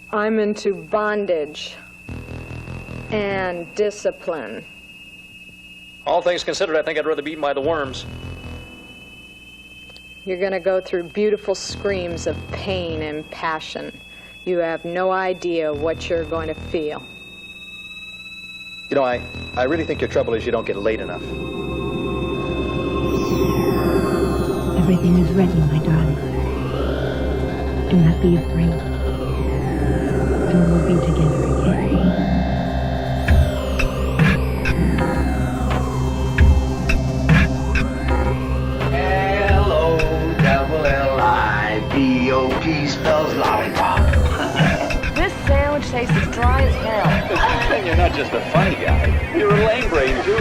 I'm into bondage and discipline. All things considered, I think I'd rather be eaten by the worms. You're gonna go through beautiful screams of pain and passion. You have no idea what you're going to feel. You know, I really think your trouble is you don't get laid enough. Everything is ready, my darling. Do not be afraid. And we'll be together again. L-O-double-L-I-B-O-P spells lollipop. This sandwich tastes as dry as hell. And you're not just a funny guy. You're a lame brain, too.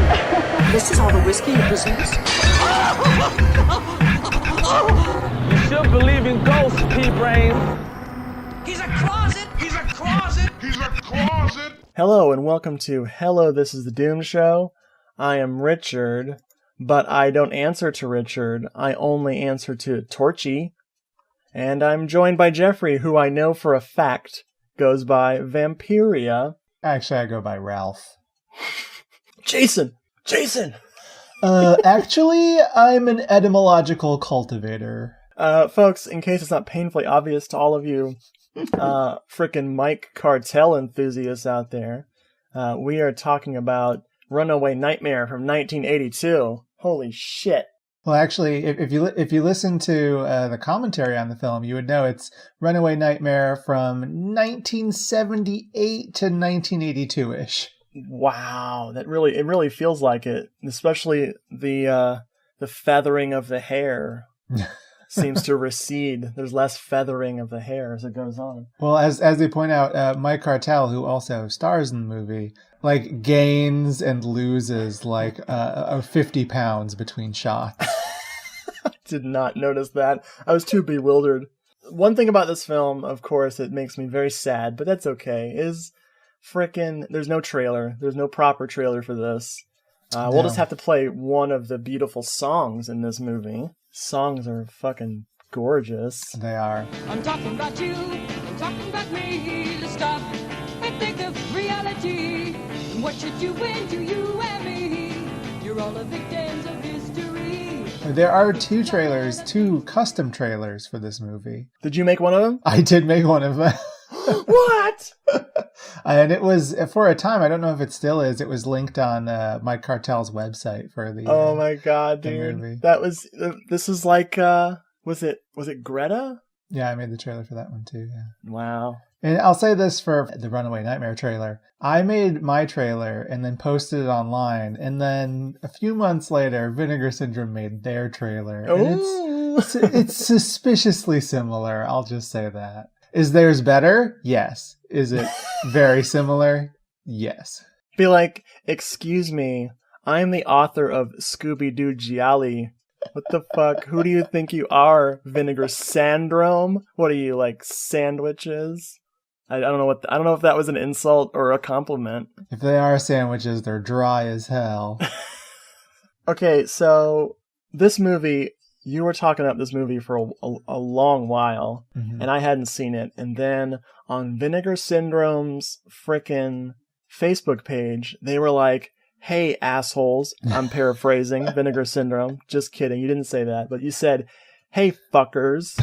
This is all the whiskey you possess? You should believe in ghosts, P-Brain. He's a closet! He's a closet! He's a closet! Hello and welcome to Hello, This is the Doom Show. I am Richard, but I don't answer to Richard. I only answer to Torchy. And I'm joined by Jeffrey, who I know for a fact goes by Vampiria. Actually, I go by Ralph. Jason! Actually, I'm an etymological cultivator. Folks, in case it's not painfully obvious to all of you frickin' Mike Cartel enthusiasts out there, we are talking about Runaway Nightmare from 1982. Holy shit. Well, actually, if you listen to the commentary on the film, you would know it's Runaway Nightmare from 1978 to 1982-ish. Wow, it really feels like it, especially the feathering of the hair seems to recede. There's less feathering of the hair as it goes on. Well, as they point out, Mike Cartel, who also stars in the movie, like gains and loses like 50 pounds between shots. Did not notice that. I was too bewildered. One thing about this film, of course, it makes me very sad, but that's okay, is frickin' there's no trailer. There's no proper trailer for this. We'll just have to play one of the beautiful songs in this movie. Songs are fucking gorgeous. They are. I'm talking about you, I'm talking about me. Let's stop and think of reality. What should you win to you and me? You're all the victims of history. There are two custom trailers for this movie. Did you make one of them? I did make one of them. What? And it was, for a time, I don't know if it still is, it was linked on Mike Cartel's website for the oh my god, dude. Movie. That was, this is like, was it Greta? Yeah, I made the trailer for that one too, yeah. Wow. And I'll say this for the Runaway Nightmare trailer. I made my trailer and then posted it online. And then a few months later, Vinegar Syndrome made their trailer. And it's suspiciously similar. I'll just say that. Is theirs better? Yes. Is it very similar? Yes. Be like, excuse me, I'm the author of Scooby-Doo Gialli. What the fuck? Who do you think you are, Vinegar Syndrome? What are you, like, sandwiches? I don't know I don't know if that was an insult or a compliment. If they are sandwiches, they're dry as hell. Okay, so this movie, you were talking about this movie for a long while, and I hadn't seen it. And then on Vinegar Syndrome's frickin' Facebook page, they were like, hey, assholes. I'm paraphrasing Vinegar Syndrome. Just kidding. You didn't say that. But you said, hey, fuckers.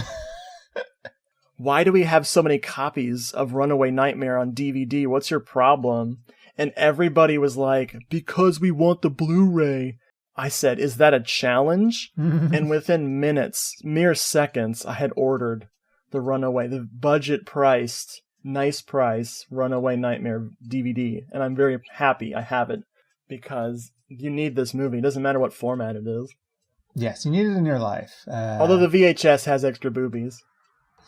Why do we have so many copies of Runaway Nightmare on DVD? What's your problem? And everybody was like, because we want the Blu-ray. I said, is that a challenge? And within minutes, mere seconds, I had ordered the budget-priced, nice price Runaway Nightmare DVD. And I'm very happy I have it because you need this movie. It doesn't matter what format it is. Yes, you need it in your life. Although the VHS has extra boobies.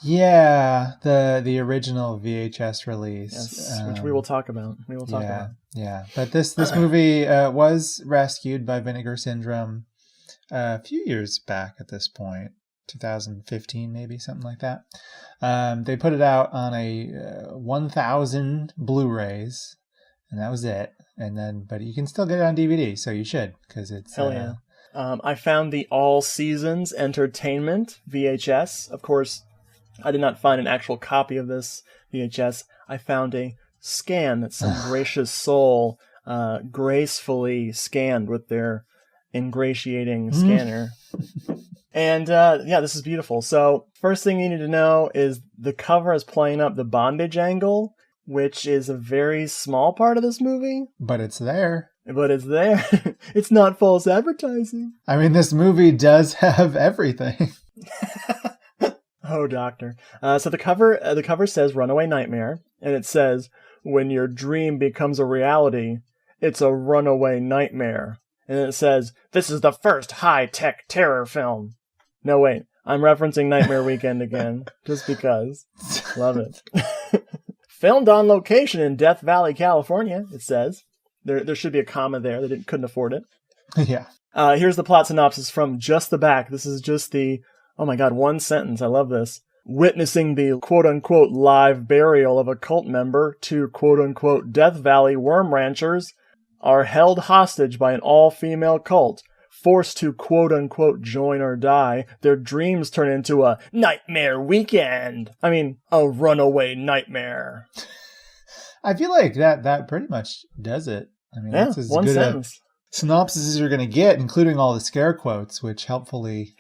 Yeah, the original VHS release. Yes, which we will talk about. Yeah. But this movie was rescued by Vinegar Syndrome a few years back at this point. 2015 maybe, something like that. They put it out on a 1,000 Blu-rays, and that was it. But you can still get it on DVD, so you should, because it's... Hell yeah. I found the All Seasons Entertainment VHS. Of course, I did not find an actual copy of this VHS. I found a scan that some gracious soul gracefully scanned with their ingratiating scanner. And this is beautiful. So first thing you need to know is the cover is playing up the bondage angle, which is a very small part of this movie. But it's there. It's not false advertising. I mean, this movie does have everything. Oh, doctor. So the cover says Runaway Nightmare, and it says, when your dream becomes a reality, it's a runaway nightmare. And then it says, this is the first high-tech terror film. No, wait. I'm referencing Nightmare Weekend again, just because. Love it. Filmed on location in Death Valley, California, it says. There should be a comma there. They couldn't afford it. Yeah. Here's the plot synopsis from just the back. This is just the, oh my god, one sentence. I love this. Witnessing the quote-unquote live burial of a cult member, two quote-unquote Death Valley worm ranchers are held hostage by an all-female cult. Forced to quote-unquote join or die, their dreams turn into a nightmare weekend. I mean, a runaway nightmare. I feel like that pretty much does it. I mean, yeah, that's as one good sentence. A synopsis as you're going to get, including all the scare quotes, which helpfully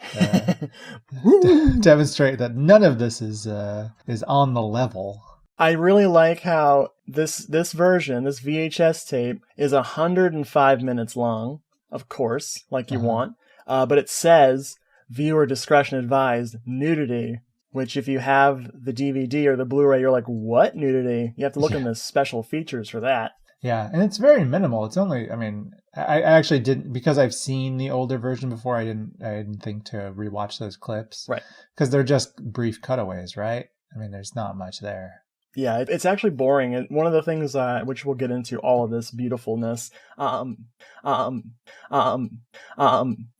demonstrate that none of this is on the level. I really like how this version, this VHS tape, is 105 minutes long, of course, like you want, but it says, viewer discretion advised, nudity, which if you have the DVD or the Blu-ray, you're like, what nudity? You have to look in the special features for that. Yeah, and it's very minimal. It's only, I mean, I actually didn't, because I've seen the older version before, I didn't think to rewatch those clips. Right. Because they're just brief cutaways, right? I mean, there's not much there. Yeah, it's actually boring. And one of the things which we'll get into all of this beautifulness,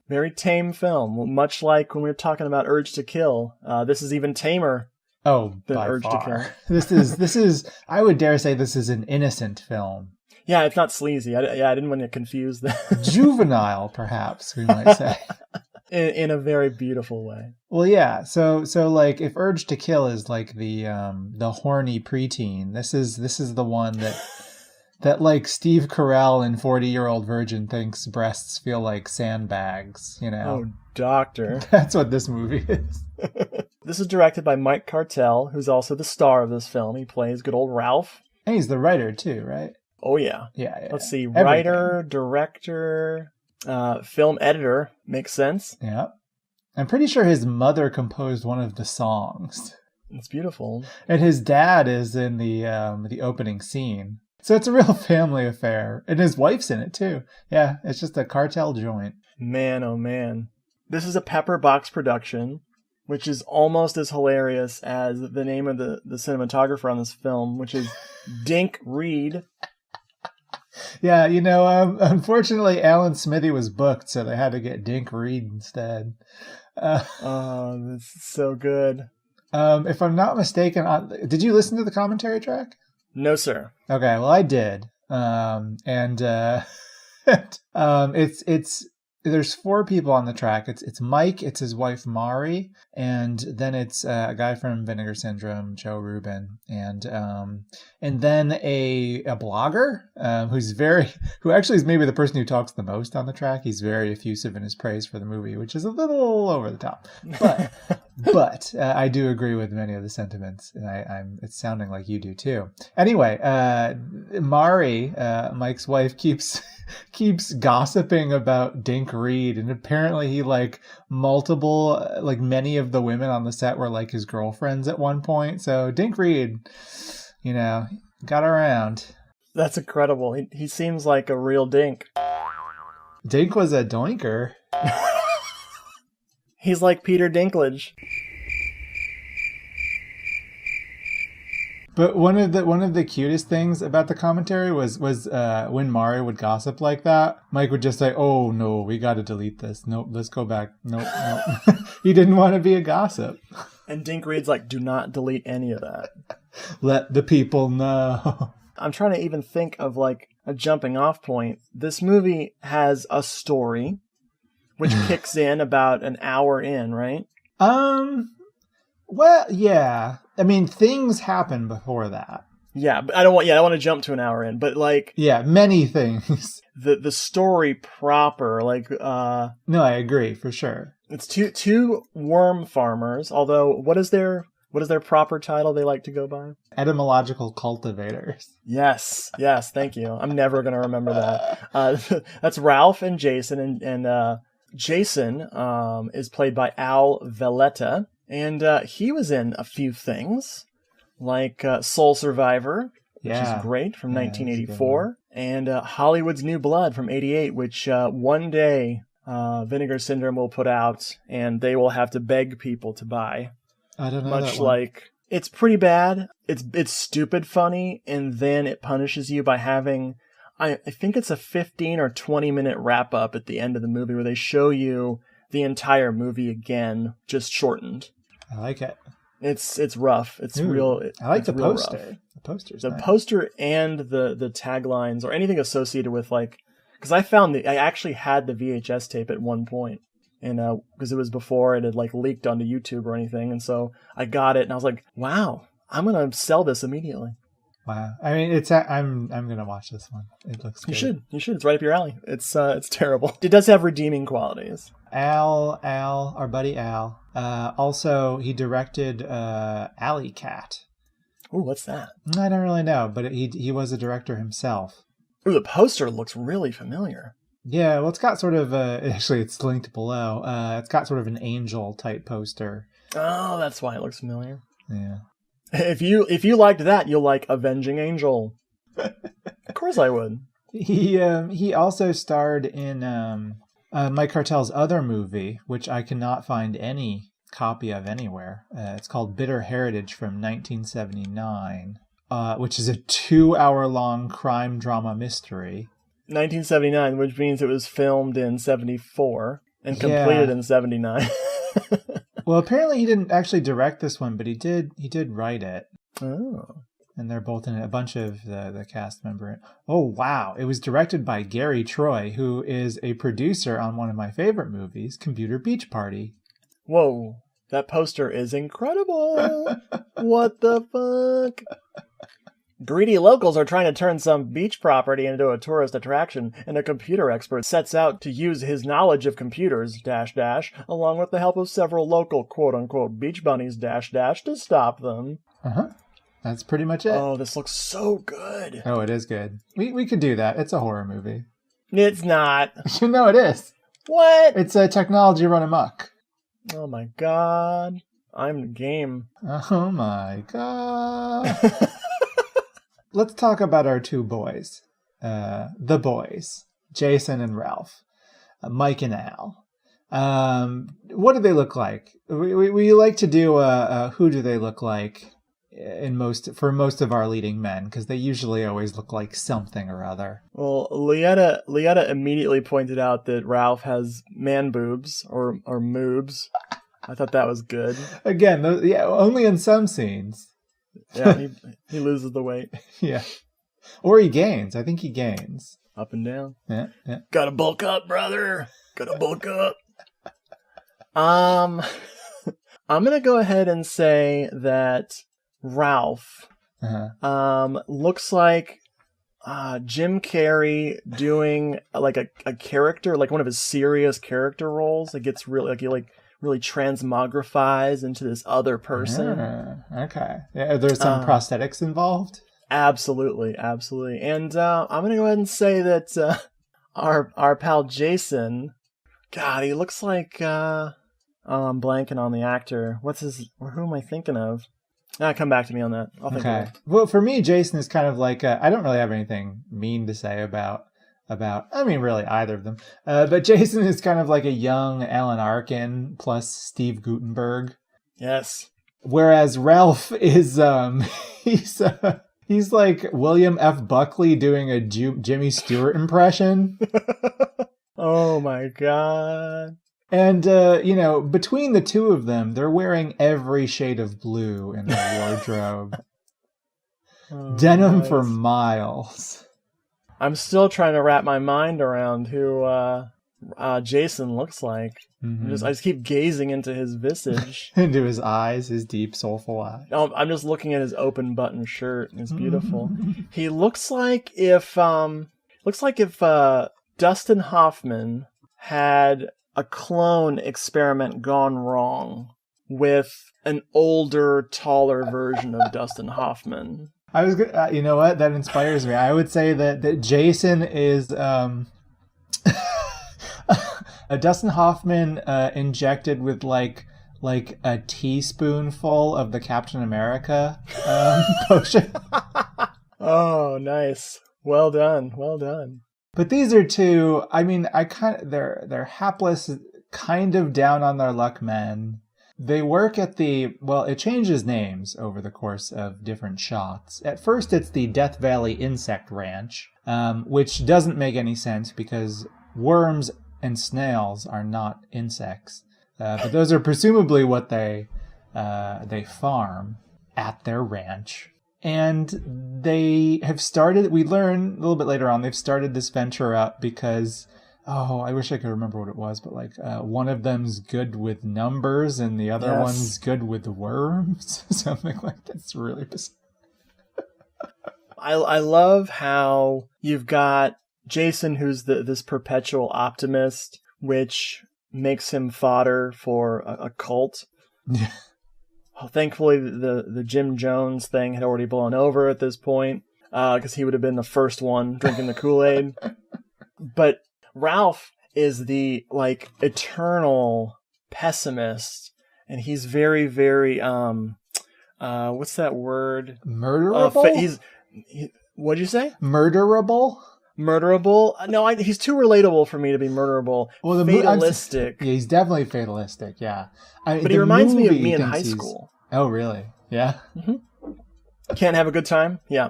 very tame film, much like when we were talking about Urge to Kill. This is even tamer. Oh, than by Urge far. to Kill. This is, I would dare say this is an innocent film. Yeah, it's not sleazy. I didn't want to confuse that. Juvenile, perhaps, we might say. In a very beautiful way. Well, yeah. So like, if Urge to Kill is like the horny preteen, this is the one that like Steve Carell in 40-Year-Old Virgin thinks breasts feel like sandbags. You know. Oh, doctor. That's what this movie is. This is directed by Mike Cartel, who's also the star of this film. He plays good old Ralph. And he's the writer too, right? Oh yeah. Yeah. Let's see. Everything. Writer, director, film editor. Makes sense. Yeah. I'm pretty sure his mother composed one of the songs. It's beautiful. And his dad is in the opening scene. So it's a real family affair. And his wife's in it too. Yeah, it's just a Cartel joint. Man, oh man. This is a Pepper Box production, which is almost as hilarious as the name of the cinematographer on this film, which is Dink Reed. Yeah, you know, unfortunately, Alan Smithy was booked, so they had to get Dink Reed instead. Oh, this is so good. If I'm not mistaken, did you listen to the commentary track? No, sir. Okay, well, I did. It's there's four people on the track. It's Mike, it's his wife Mari, and then it's a guy from Vinegar Syndrome, Joe Rubin, and then a blogger who actually is maybe the person who talks the most on the track. He's very effusive in his praise for the movie, which is a little over the top, but I do agree with many of the sentiments, and it's sounding like you do too. Anyway, Mari, Mike's wife, keeps gossiping about Dink Reed, and apparently he many of the women on the set were like his girlfriends at one point. So Dink Reed, you know, got around. That's incredible. He seems like a real dink. Dink was a doinker. He's like Peter Dinklage. But one of the cutest things about the commentary was when Mari would gossip like that, Mike would just say, "Oh no, we got to delete this. Nope, let's go back. Nope." He didn't want to be a gossip. And Dink Reed's like, "Do not delete any of that. Let the people know." I'm trying to even think of like a jumping off point. This movie has a story, which kicks in about an hour in, right? Well, yeah. I mean, things happen before that. Yeah, but I don't want to jump to an hour in, but like, yeah, many things. The story proper, like, no, I agree for sure. It's two worm farmers. Although, what is their proper title they like to go by? Etymological cultivators. Yes, thank you. I'm never gonna remember that. That's Ralph and Jason, and Jason is played by Al Valletta, and he was in a few things. Like Soul Survivor, which is great, from 1984, and Hollywood's New Blood from 88, which one day Vinegar Syndrome will put out, and they will have to beg people to buy. I don't know. Much like, it's pretty bad. It's stupid funny, and then it punishes you by having, I think it's a 15 or 20 minute wrap up at the end of the movie where they show you the entire movie again, just shortened. I like it. It's rough. It's real. I like the poster. Rough. The poster's the nice. Poster and the taglines or anything associated with, like, because I actually had the VHS tape at one point, and because it was before it had like leaked onto YouTube or anything, and so I got it and I was like, wow, I'm gonna sell this immediately. Wow. I mean, I'm gonna watch this one. It looks good. You should. It's right up your alley. It's terrible. It does have redeeming qualities. Al, our buddy Al. Also, he directed Alley Cat. Ooh, what's that? I don't really know, but he was a director himself. Ooh, the poster looks really familiar. Yeah, well, it's got sort of actually, it's linked below. It's got sort of an angel type poster. Oh, that's why it looks familiar. Yeah. If you liked that, you'll like Avenging Angel. Of course I would. He also starred in Mike Cartel's other movie, which I cannot find any copy of anywhere. It's called Bitter Heritage from 1979, which is a 2-hour-long crime drama mystery. 1979, which means it was filmed in 74 and completed in 79. Well, apparently he didn't actually direct this one, but he did write it. Oh. And they're both in it. A bunch of the cast member. Oh, wow. It was directed by Gary Troy, who is a producer on one of my favorite movies, Computer Beach Party. Whoa. That poster is incredible. What the fuck? Greedy locals are trying to turn some beach property into a tourist attraction, and a computer expert sets out to use his knowledge of computers, -- along with the help of several local quote-unquote beach bunnies, -- to stop them. Uh-huh. That's pretty much it. Oh, this looks so good. Oh, it is good. We could do that. It's a horror movie. It's not. No, it is. What? It's a technology run amok. Oh my god. I'm game. Oh my god. Let's talk about our two boys. The boys. Jason and Ralph. Mike and Al. What do they look like? We like to do who do they look like for most of our leading men, because they usually always look like something or other. Well, Lietta immediately pointed out that Ralph has man boobs or moobs. I thought that was good. Again, only in some scenes. Yeah, he loses the weight. Yeah. Or he gains. I think he gains. Up and down. Yeah. Gotta bulk up, brother. Gotta bulk up. I'm gonna go ahead and say that Ralph looks like Jim Carrey doing like a character, like one of his serious character roles. It gets really like he really transmogrifies into this other person. Okay. Yeah, there's some prosthetics involved? Absolutely. And I'm going to go ahead and say that our pal Jason, God, he looks like... I'm blanking on the actor. Who am I thinking of? Come back to me on that. I'll think of it. Well, for me, Jason is kind of like... I don't really have anything mean to say about, I mean, really either of them. But Jason is kind of like a young Alan Arkin plus Steve Guttenberg. Yes. Whereas Ralph is, he's like William F. Buckley doing a Jimmy Stewart impression. Oh my God. And, between the two of them, they're wearing every shade of blue in their wardrobe. Denim for miles. I'm still trying to wrap my mind around who Jason looks like. Mm-hmm. I just keep gazing into his visage. Into his eyes, his deep, soulful eyes. I'm just looking at his open button shirt, and it's beautiful. He looks like if Dustin Hoffman had a clone experiment gone wrong with an older, taller version of Dustin Hoffman. I was good. You know what? That inspires me. I would say that Jason is Dustin Hoffman injected with like a teaspoonful of the Captain America potion. Oh, nice. Well done. Well done. But these are two. I mean, they're hapless, kind of down on their luck men. They work at it changes names over the course of different shots. At first, it's the Death Valley Insect Ranch, which doesn't make any sense because worms and snails are not insects. But those are presumably what they farm at their ranch. And they have started, we learn a little bit later on, they've started this venture up because, I wish I could remember what it was, but one of them's good with numbers and the other one's good with worms. Something like that's really bizarre. I love how you've got Jason, who's this perpetual optimist, which makes him fodder for a cult. Yeah. Well, thankfully, the Jim Jones thing had already blown over at this point, because he would have been the first one drinking the Kool-Aid. But Ralph is the eternal pessimist, and he's very, very what's that word? Murderable. What'd you say? Murderable. Murderable? No, he's too relatable for me to be murderable. Well, fatalistic. Yeah, he's definitely fatalistic. Yeah, but he reminds me of me in high school. Oh, really? Yeah. Mm-hmm. Can't have a good time? Yeah.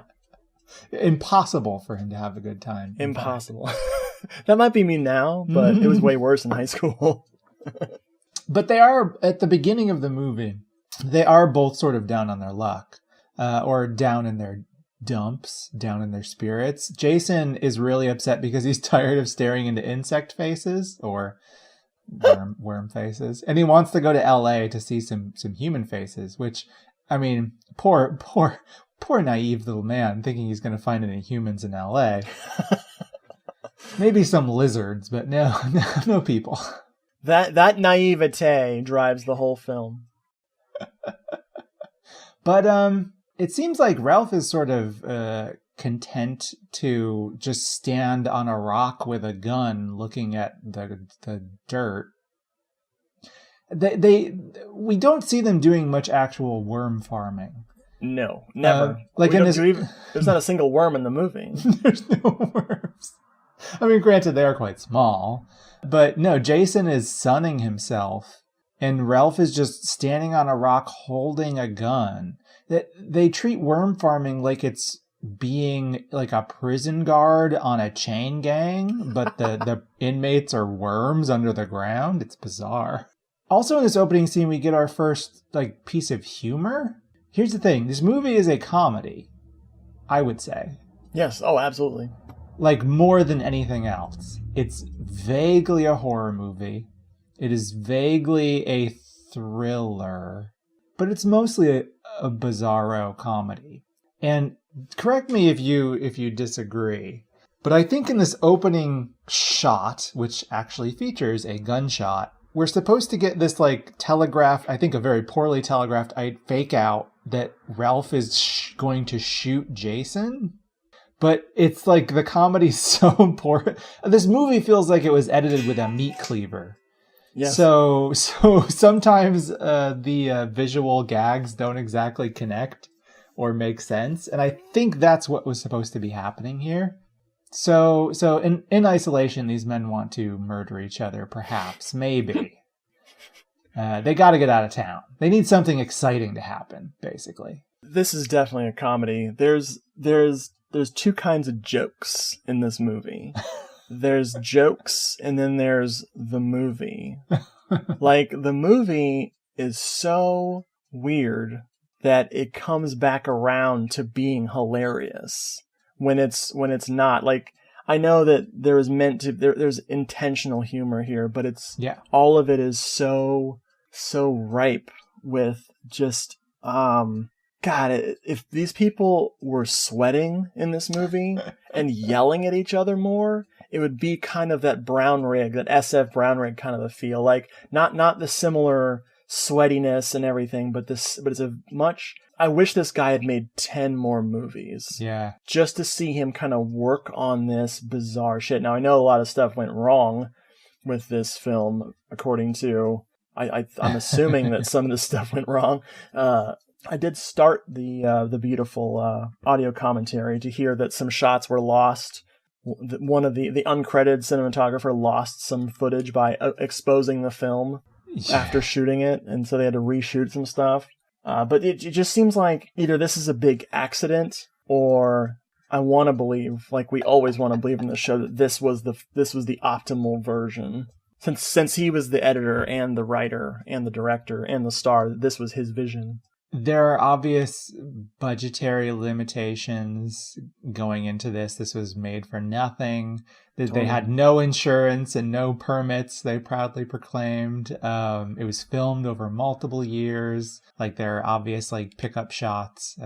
Impossible for him to have a good time. Impossible. That might be me now, but it was way worse in high school. But they are, at the beginning of the movie, they are both sort of down on their luck, or down in their dumps, down in their spirits. Jason is really upset because he's tired of staring into insect faces, or worm faces, and he wants to go to LA to see some human faces, which, I mean, poor naive little man thinking he's going to find any humans in LA. Maybe some lizards, but no people. That naivete drives the whole film. But it seems like Ralph is sort of content to just stand on a rock with a gun looking at the dirt. We don't see them doing much actual worm farming. No, never. There's not a single worm in the movie. There's no worms. I mean, granted, they are quite small. But no, Jason is sunning himself, and Ralph is just standing on a rock holding a gun. They treat worm farming like it's being like a prison guard on a chain gang, but the inmates are worms under the ground. It's bizarre. Also in this opening scene, we get our first piece of humor. Here's the thing. This movie is a comedy, I would say. Yes. Oh, absolutely. More than anything else. It's vaguely a horror movie. It is vaguely a thriller, but it's mostly a bizarro comedy. And correct me if you disagree, but I think in this opening shot, which actually features a gunshot, we're supposed to get this telegraphed, I think a very poorly telegraphed fake out that Ralph is going to shoot Jason. But it's the comedy's so poor. This movie feels like it was edited with a meat cleaver. Yes. So sometimes the visual gags don't exactly connect or make sense. And I think that's what was supposed to be happening here. So in isolation, these men want to murder each other, perhaps, maybe. They got to get out of town. They need something exciting to happen, basically. This is definitely a comedy. There's two kinds of jokes in this movie. There's jokes, and then there's the movie. The movie is so weird that it comes back around to being hilarious when it's not. I know that there's intentional humor here, but Yeah. all of it is so ripe with just, God, if these people were sweating in this movie and yelling at each other more, it would be kind of that brown rig, that SF brown rig kind of a feel. Like, not the similar sweatiness and everything, but it's a much... I wish this guy had made 10 more movies. Yeah. Just to see him kind of work on this bizarre shit. Now, I know a lot of stuff went wrong with this film, according to... I'm assuming that some of this stuff went wrong. I did start the beautiful audio commentary to hear that some shots were lost. One of the uncredited cinematographer lost some footage by exposing the film after shooting it, and so they had to reshoot some stuff. But it just seems like either this is a big accident, or I want to believe, like we always want to believe in the show, that this was the optimal version. Since he was the editor and the writer and the director and the star, this was his vision. There are obvious budgetary limitations going into this. This was made for nothing. They had no insurance and no permits, they proudly proclaimed. It was filmed over multiple years. Like, there are obvious like pickup shots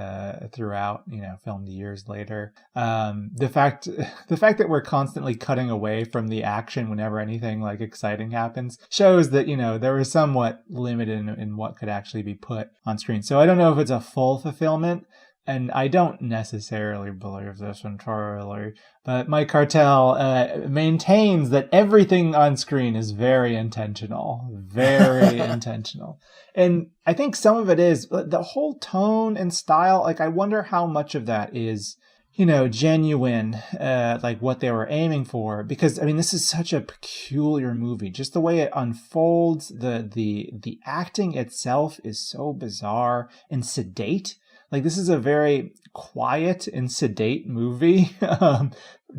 throughout, filmed years later. The fact that we're constantly cutting away from the action whenever anything like exciting happens shows that, there was somewhat limited in what could actually be put on screen. So I don't know if it's a full fulfillment. And I don't necessarily believe this entirely, but Mike Cartel maintains that everything on screen is very intentional, very intentional. And I think some of it is the whole tone and style. Like, I wonder how much of that is, genuine, like what they were aiming for. Because, I mean, this is such a peculiar movie. Just the way it unfolds, the acting itself is so bizarre and sedate. Like, this is a very quiet and sedate movie,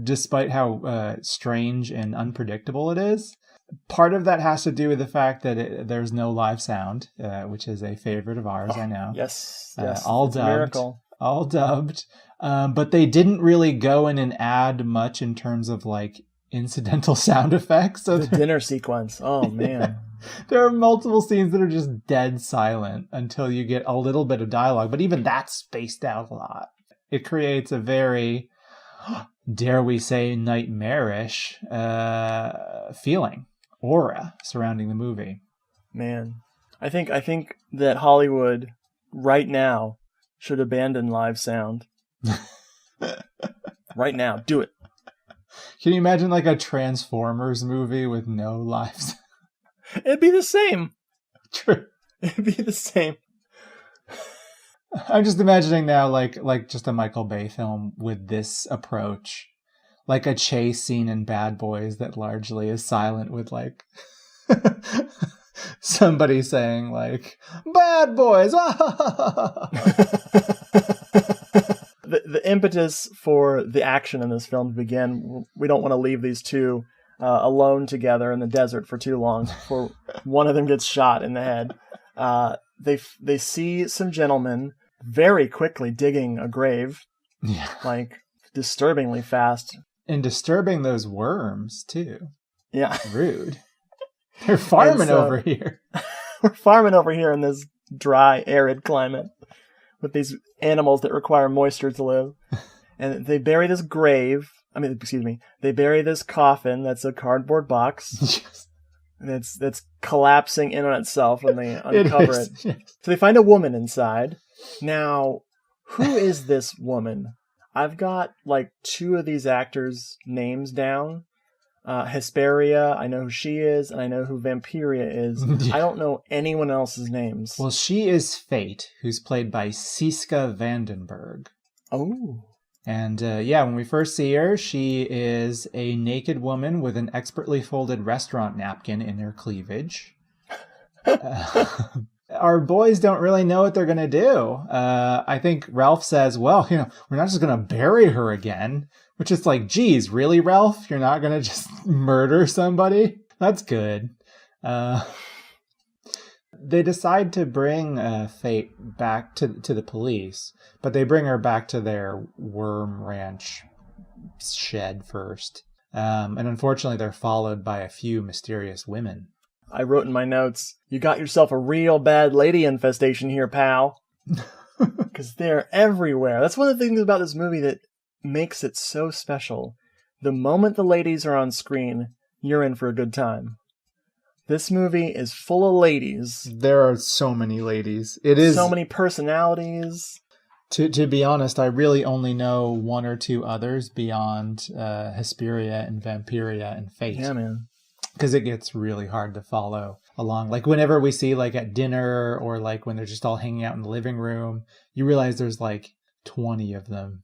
despite how strange and unpredictable it is. Part of that has to do with the fact that there's no live sound, which is a favorite of ours, I know. Yes. All dubbed. Miracle. All dubbed. But they didn't really go in and add much in terms of, like, incidental sound effects. So the dinner sequence. Oh, man. There are multiple scenes that are just dead silent until you get a little bit of dialogue, but even that's spaced out a lot. It creates a very, dare we say, nightmarish feeling, aura surrounding the movie. Man, I think that Hollywood right now should abandon live sound. Right now, do it. Can you imagine like a Transformers movie with no live sound? It'd be the same. True. It'd be the same. I'm just imagining now like just a Michael Bay film with this approach. Like a chase scene in Bad Boys that largely is silent with like somebody saying like, "Bad Boys!" The impetus for the action in this film to begin, we don't want to leave these two alone together in the desert for too long before one of them gets shot in the head. They see some gentlemen very quickly digging a grave, like disturbingly fast. And disturbing those worms too. Yeah. Rude. They're farming over here. We're farming over here in this dry, arid climate with these animals that require moisture to live. And they bury this they bury this coffin that's a cardboard box. And it's collapsing in on itself when they uncover it. Yes. So they find a woman inside. Now, who is this woman? I've got like two of these actors' names down. Hesperia, I know who she is, and I know who Vampiria is. I don't know anyone else's names. Well, she is Fate, who's played by Siska Vandenberg. Oh. And when we first see her, she is a naked woman with an expertly folded restaurant napkin in her cleavage. Our boys don't really know what they're going to do. I think Ralph says, well, we're not just going to bury her again. Which is like, geez, really, Ralph? You're not going to just murder somebody? That's good. They decide to bring Fate back to the police, but they bring her back to their worm ranch shed first. And unfortunately, they're followed by a few mysterious women. I wrote in my notes, you got yourself a real bad lady infestation here, pal. Because they're everywhere. That's one of the things about this movie that makes it so special. The moment the ladies are on screen, you're in for a good time. This movie is full of ladies. There are so many ladies. It is so many personalities. To be honest, I really only know one or two others beyond Hesperia and Vampiria and Fate. Yeah, man. Because it gets really hard to follow along. Like whenever we see like at dinner or like when they're just all hanging out in the living room, you realize there's like 20 of them.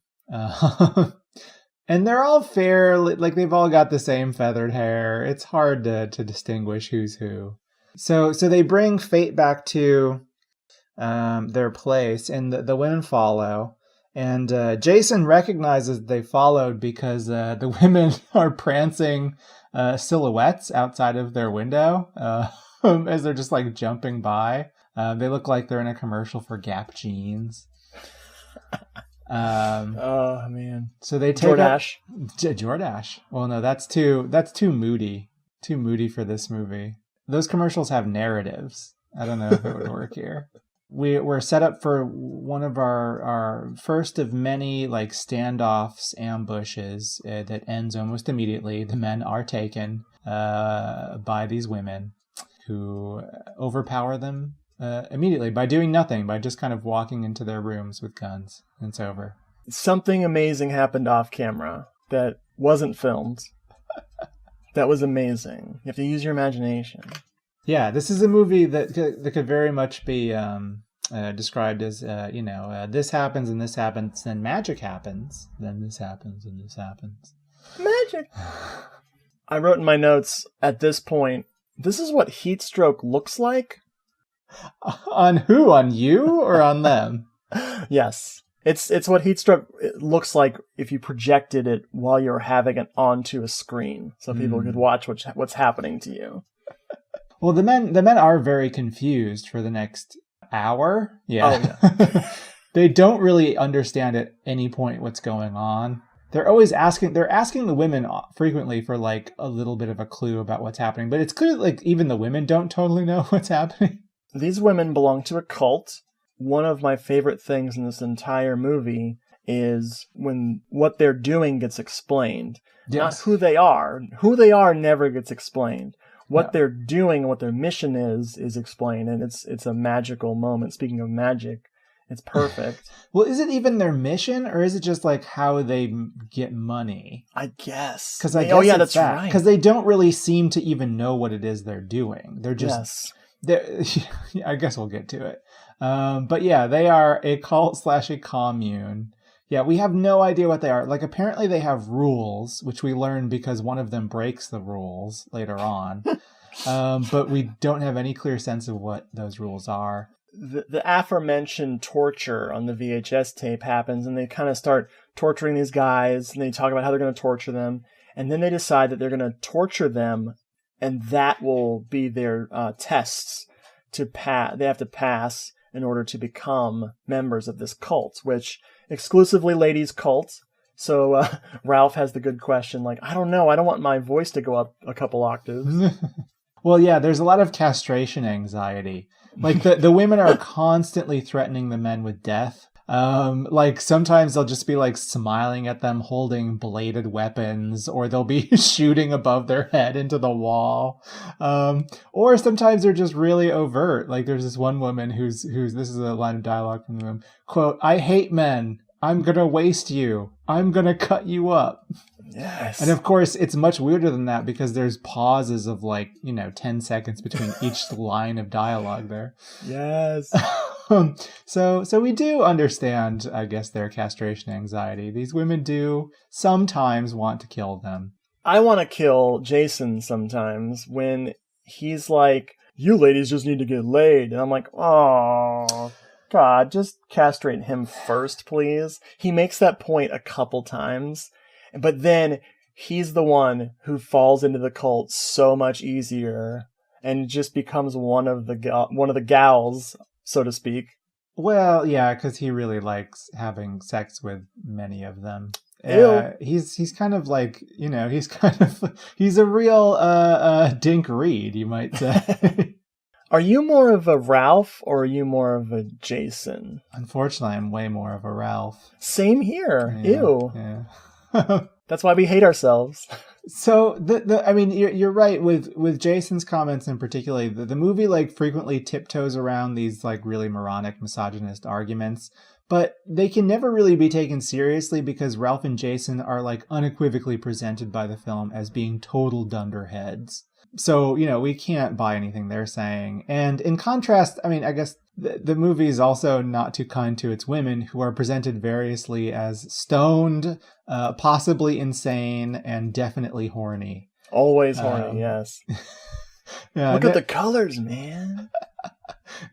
And they're all fair, like they've all got the same feathered hair. It's hard to distinguish who's who. So they bring Fate back to their place, and the women follow. And Jason recognizes they followed because the women are prancing silhouettes outside of their window as they're just like jumping by. They look like they're in a commercial for Gap jeans. Oh man! So they take Jordache. Jordache. Well, no, that's too moody. Too moody for this movie. Those commercials have narratives. I don't know if it would work here. We're set up for one of our first of many like standoffs, ambushes that ends almost immediately. The men are taken by these women who overpower them immediately by doing nothing, by just kind of walking into their rooms with guns. And it's over. Something amazing happened off camera that wasn't filmed. That was amazing. You have to use your imagination. Yeah, this is a movie that could very much be described as, this happens and this happens, then magic happens, then this happens and this happens. Magic! I wrote in my notes, at this point, this is what heat stroke looks like? On who? On you or on them? Yes. It's what heat stroke looks like if you projected it while you're having it onto a screen, so people could watch what's happening to you. Well, the men are very confused for the next hour. Yeah. Oh, yeah. They don't really understand at any point what's going on. They're asking the women frequently for like a little bit of a clue about what's happening, but it's clear like even the women don't totally know what's happening. These women belong to a cult. One of my favorite things in this entire movie is when what they're doing gets explained. Yes. Not who they are. Who they are never gets explained. What they're doing and what their mission is explained, and it's a magical moment. Speaking of magic, it's perfect. Well, is it even their mission, or is it just like how they get money? I guess. Because that's right. Because they don't really seem to even know what it is they're doing. They're just. Yes. I guess we'll get to it. But yeah, they are a cult / a commune. Yeah, we have no idea what they are. Like, apparently they have rules, which we learn because one of them breaks the rules later on. But we don't have any clear sense of what those rules are. The aforementioned torture on the VHS tape happens, and they kind of start torturing these guys, and they talk about how they're going to torture them. And then they decide that they're going to torture them, and that will be their tests to pass. They have to pass in order to become members of this cult, which exclusively ladies cult. So Ralph has the good question, like, I don't know, I don't want my voice to go up a couple octaves. Well, yeah, there's a lot of castration anxiety. Like the women are constantly threatening the men with death. Like sometimes they'll just be like smiling at them holding bladed weapons, or they'll be shooting above their head into the wall. Or sometimes they're just really overt. Like there's this one woman who's this is a line of dialogue from them. Quote, "I hate men. I'm going to waste you. I'm going to cut you up." Yes. And of course, it's much weirder than that because there's pauses of 10 seconds between each line of dialogue there. Yes. So we do understand, I guess, their castration anxiety. These women do sometimes want to kill them. I want to kill Jason sometimes when he's like, "You ladies just need to get laid." And I'm like, oh, God, just castrate him first, please. He makes that point a couple times, but then he's the one who falls into the cult so much easier and just becomes one of the gals, so to speak. Well, yeah, because he really likes having sex with many of them. He's kind of like, he's a real Dink Reed, you might say. Are you more of a Ralph or are you more of a Jason? Unfortunately, I'm way more of a Ralph. Same here. Yeah, Ew. Yeah. That's why we hate ourselves. So I mean, you're right with Jason's comments in particular. The movie like frequently tiptoes around these like really moronic misogynist arguments, but they can never really be taken seriously because Ralph and Jason are like unequivocally presented by the film as being total dunderheads. So, we can't buy anything they're saying. And in contrast, I mean, I guess the movie is also not too kind to its women, who are presented variously as stoned, possibly insane, and definitely horny. Always horny, yes. Yeah, Look at the colors, man.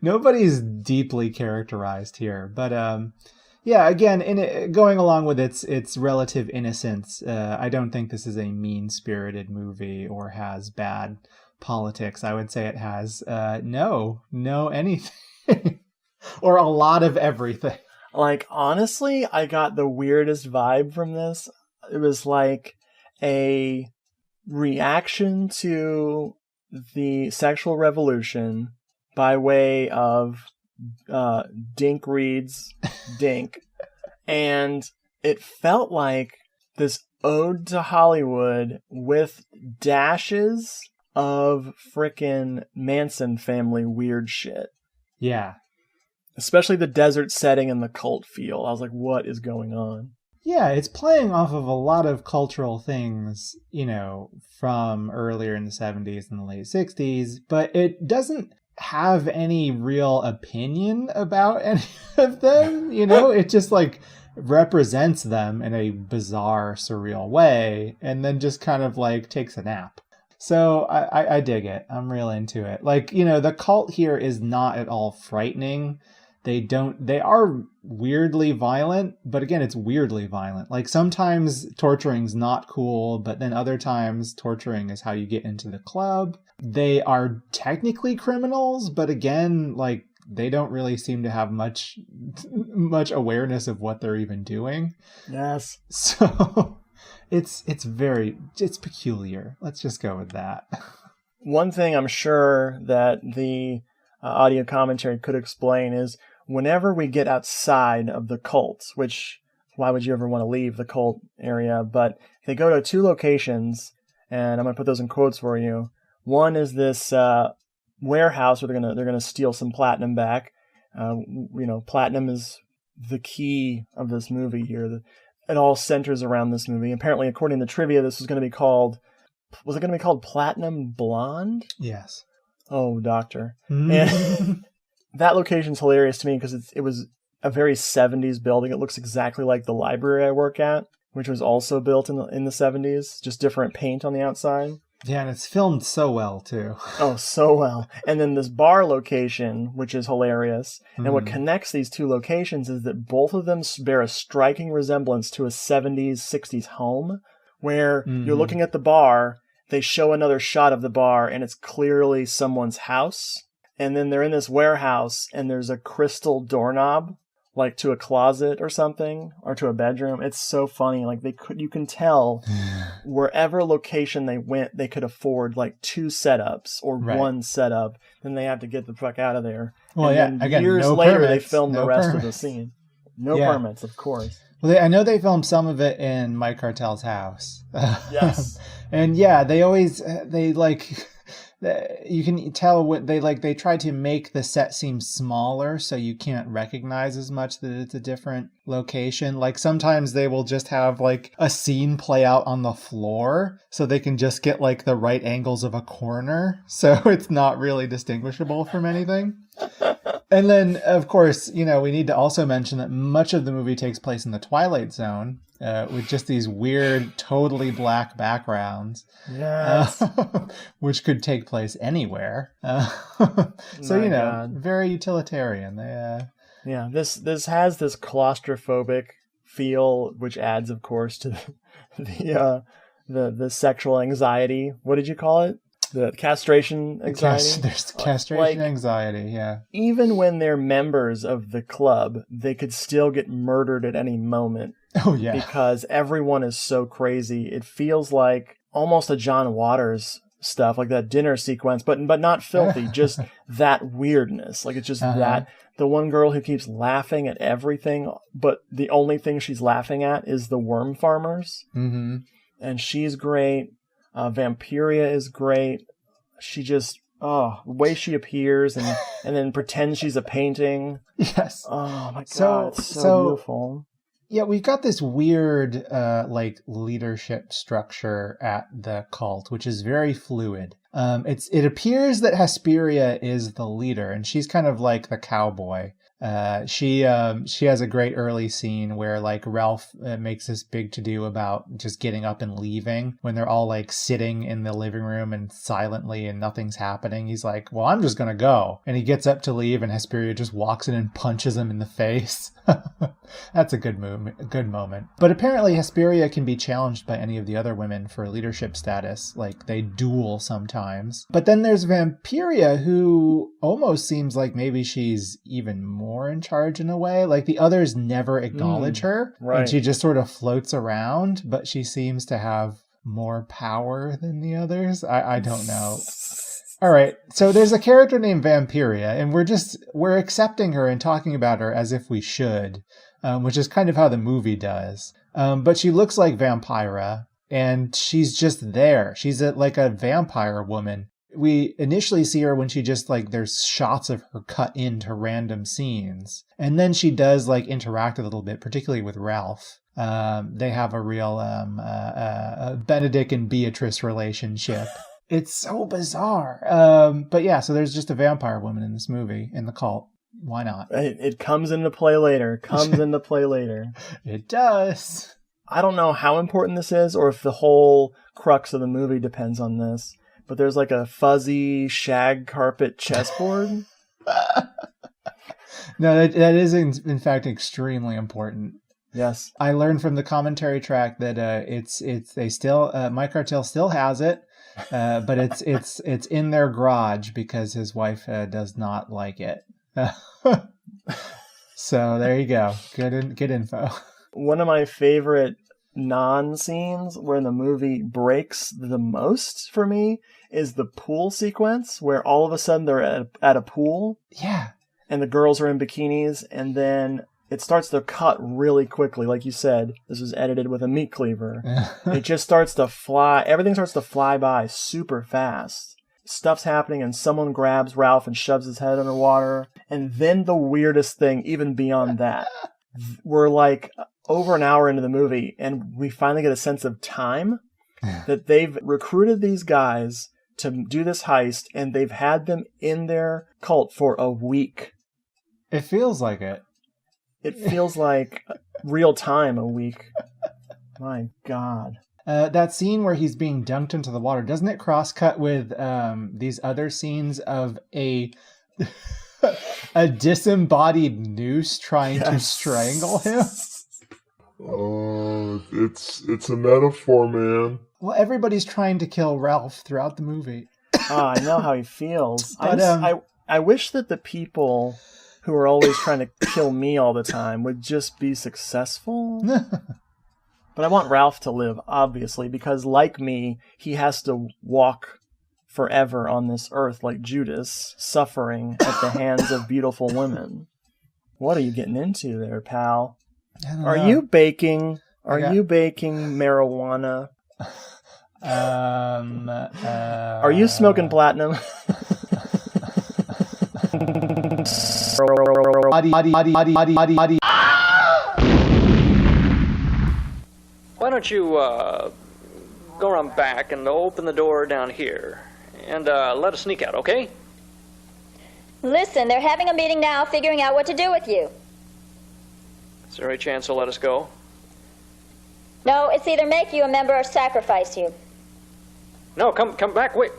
Nobody's deeply characterized here, but yeah, again, going along with its relative innocence, I don't think this is a mean-spirited movie or has bad politics. I would say it has no anything or a lot of everything. Like, honestly, I got the weirdest vibe from this. It was like a reaction to the sexual revolution by way of Dink Reed's Dink, and it felt like this ode to Hollywood with dashes of frickin' Manson family weird shit. Yeah. Especially the desert setting and the cult feel. I was like, what is going on? Yeah, it's playing off of a lot of cultural things, from earlier in the 70s and the late 60s, but it doesn't have any real opinion about any of them. It just like represents them in a bizarre, surreal way and then just kind of like takes a nap. So I dig it. I'm real into it. Like, the cult here is not at all frightening. They are weirdly violent, but again, it's weirdly violent. Like sometimes torturing's not cool, but then other times torturing is how you get into the club. They are technically criminals, but again, like they don't really seem to have much awareness of what they're even doing. Yes. So it's peculiar. Let's just go with that. One thing I'm sure that the audio commentary could explain is whenever we get outside of the cult, which why would you ever want to leave the cult area? But they go to two locations, and I'm going to put those in quotes for you. One is this warehouse where they're gonna steal some platinum back. Platinum is the key of this movie here. It all centers around this movie. Apparently, according to trivia, this was going to be called Platinum Blonde? Yes. Oh, doctor. And that location's hilarious to me because it was a very 70s building. It looks exactly like the library I work at, which was also built in the 70s, just different paint on the outside. Yeah, and it's filmed so well, too. Oh, so well. And then this bar location, which is hilarious. And what connects these two locations is that both of them bear a striking resemblance to a 70s, 60s home, where you're looking at the bar, they show another shot of the bar, and it's clearly someone's house. And then they're in this warehouse, and there's a crystal doorknob, like to a closet or something, or to a bedroom. It's so funny. Like you can tell wherever location they went, they could afford like two setups or one setup. Then they have to get the fuck out of there. Well, and again, years no later, permits, they filmed no the rest permits. of the scene. No permits, of course. Well, I know they filmed some of it in Mike Cartel's house. Yes. And yeah, you can tell what they try to make the set seem smaller so you can't recognize as much that it's a different location. Like sometimes they will just have like a scene play out on the floor so they can just get like the right angles of a corner. So it's not really distinguishable from anything. And then, of course, we need to also mention that much of the movie takes place in the Twilight Zone, with just these weird, totally black backgrounds, yes. Which could take place anywhere. Very utilitarian. Yeah, this has this claustrophobic feel, which adds, of course, to the sexual anxiety. What did you call it? The castration anxiety. There's castration anxiety, yeah. Even when they're members of the club, they could still get murdered at any moment. Oh, yeah. Because everyone is so crazy. It feels like almost a John Waters stuff, like that dinner sequence, but not filthy, just that weirdness. Like it's just that. The one girl who keeps laughing at everything, but the only thing she's laughing at is the worm farmers. Mm-hmm. And she's great. Vampiria is great. She just, the way she appears and then pretends she's a painting. Yes. Oh my God, it's so beautiful. Yeah, we've got this weird, leadership structure at the cult, which is very fluid. It appears that Hesperia is the leader, and she's kind of like the cowboy. She has a great early scene where like Ralph makes this big to-do about just getting up and leaving when they're all like sitting in the living room and silently and nothing's happening. He's like, well, I'm just going to go. And he gets up to leave and Hesperia just walks in and punches him in the face. That's a good moment. But apparently Hesperia can be challenged by any of the other women for leadership status. Like they duel sometimes. But then there's Vampiria, who almost seems like maybe she's even more in charge in a way. Like the others never acknowledge her. Right. And she just sort of floats around, but she seems to have more power than the others. I don't know. All right. So there's a character named Vampiria, and we're accepting her and talking about her as if we should, which is kind of how the movie does. But she looks like Vampira, and she's just there. She's like a vampire woman. We initially see her when she just like, there's shots of her cut into random scenes. And then she does like interact a little bit, particularly with Ralph. They have a real Benedict and Beatrice relationship. It's so bizarre. But yeah, so there's just a vampire woman in this movie, in the cult. Why not? It comes into play later. It does. I don't know how important this is or if the whole crux of the movie depends on this. But there's like a fuzzy shag carpet chessboard. No, that is in fact extremely important. Yes, I learned from the commentary track that they still Mike Cartel still has it, but it's in their garage because his wife does not like it. So there you go. Good info. One of my favorite non-scenes where the movie breaks the most for me is the pool sequence where all of a sudden they're at a pool. Yeah. And the girls are in bikinis, and then it starts to cut really quickly. Like you said, this was edited with a meat cleaver. It just starts to fly. Everything starts to fly by super fast. Stuff's happening, and someone grabs Ralph and shoves his head underwater. And then the weirdest thing, even beyond that, we're like over an hour into the movie, and we finally get a sense of time that they've recruited these guys to do this heist, and they've had them in their cult for a week. It feels like it. It feels like real time a week. My God. That scene where he's being dunked into the water, doesn't it cross-cut with these other scenes of a disembodied noose trying to strangle him? It's a metaphor, man. Well, everybody's trying to kill Ralph throughout the movie. I know how he feels. But, I wish that the people who are always trying to kill me all the time would just be successful. But I want Ralph to live, obviously, because like me, he has to walk forever on this earth like Judas, suffering at the hands of beautiful women. What are you getting into there, pal? Are you baking? You baking marijuana? Are you smoking platinum? Why don't you go around back and open the door down here and let us sneak out, okay? Listen, they're having a meeting now, figuring out what to do with you. Is there any chance they'll let us go? No, it's either make you a member or sacrifice you. No, come back. Wait.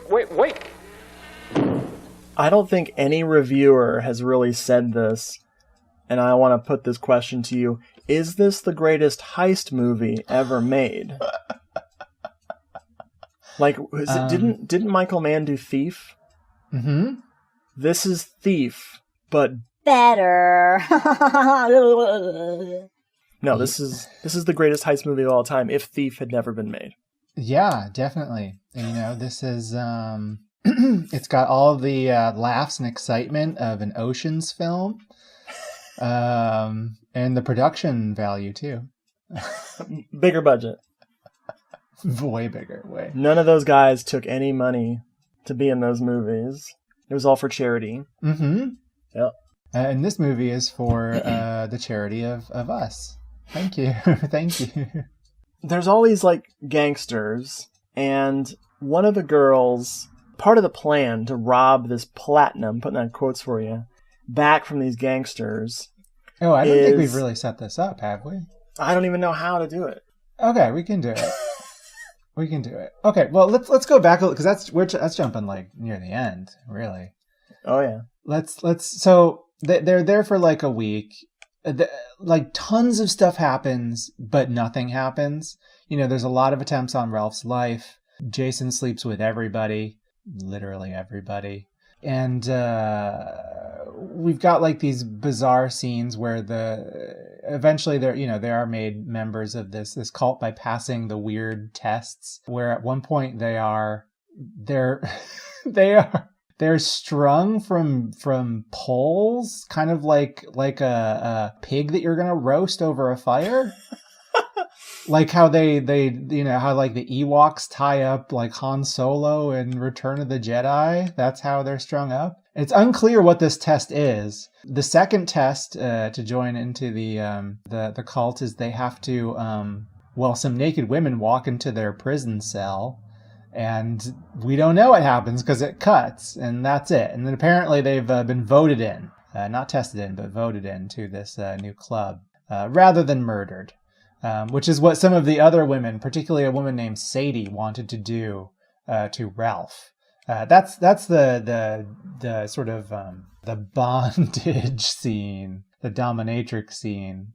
I don't think any reviewer has really said this, and I want to put this question to you. Is this the greatest heist movie ever made? Like, didn't Michael Mann do Thief? Mm-hmm. This is Thief, but better. No, this is the greatest heist movie of all time. If Thief had never been made. Yeah, definitely. And, this is it's got all of the laughs and excitement of an Ocean's film, and the production value too. Bigger budget. Way bigger, way. None of those guys took any money to be in those movies. It was all for charity. Mm-hmm. Yep. And this movie is for the charity of us. Thank you. Thank you. There's all these, like, gangsters, and one of the girls, part of the plan to rob this platinum, putting that in quotes for you, back from these gangsters. Oh, I don't think we've really set this up, have we? I don't even know how to do it. Okay, we can do it. We can do it. Okay, well, let's go back because that's jumping like near the end, really. Oh yeah. So they're there for like a week. Like tons of stuff happens, but nothing happens. There's a lot of attempts on Ralph's life. Jason sleeps with everybody, literally everybody. And we've got like these bizarre scenes where eventually they are made members of this cult by passing the weird tests, where at one point they're strung from poles, kind of like a pig that you're gonna roast over a fire. Like how they how like the Ewoks tie up like Han Solo in Return of the Jedi. That's how they're strung up. It's unclear what this test is. The second test to join into the cult is they have to some naked women walk into their prison cell. And we don't know what happens because it cuts, and that's it. And then apparently they've been voted in, not tested in, but voted in to this new club, rather than murdered, which is what some of the other women, particularly a woman named Sadie, wanted to do to Ralph. That's the sort of the bondage scene, the dominatrix scene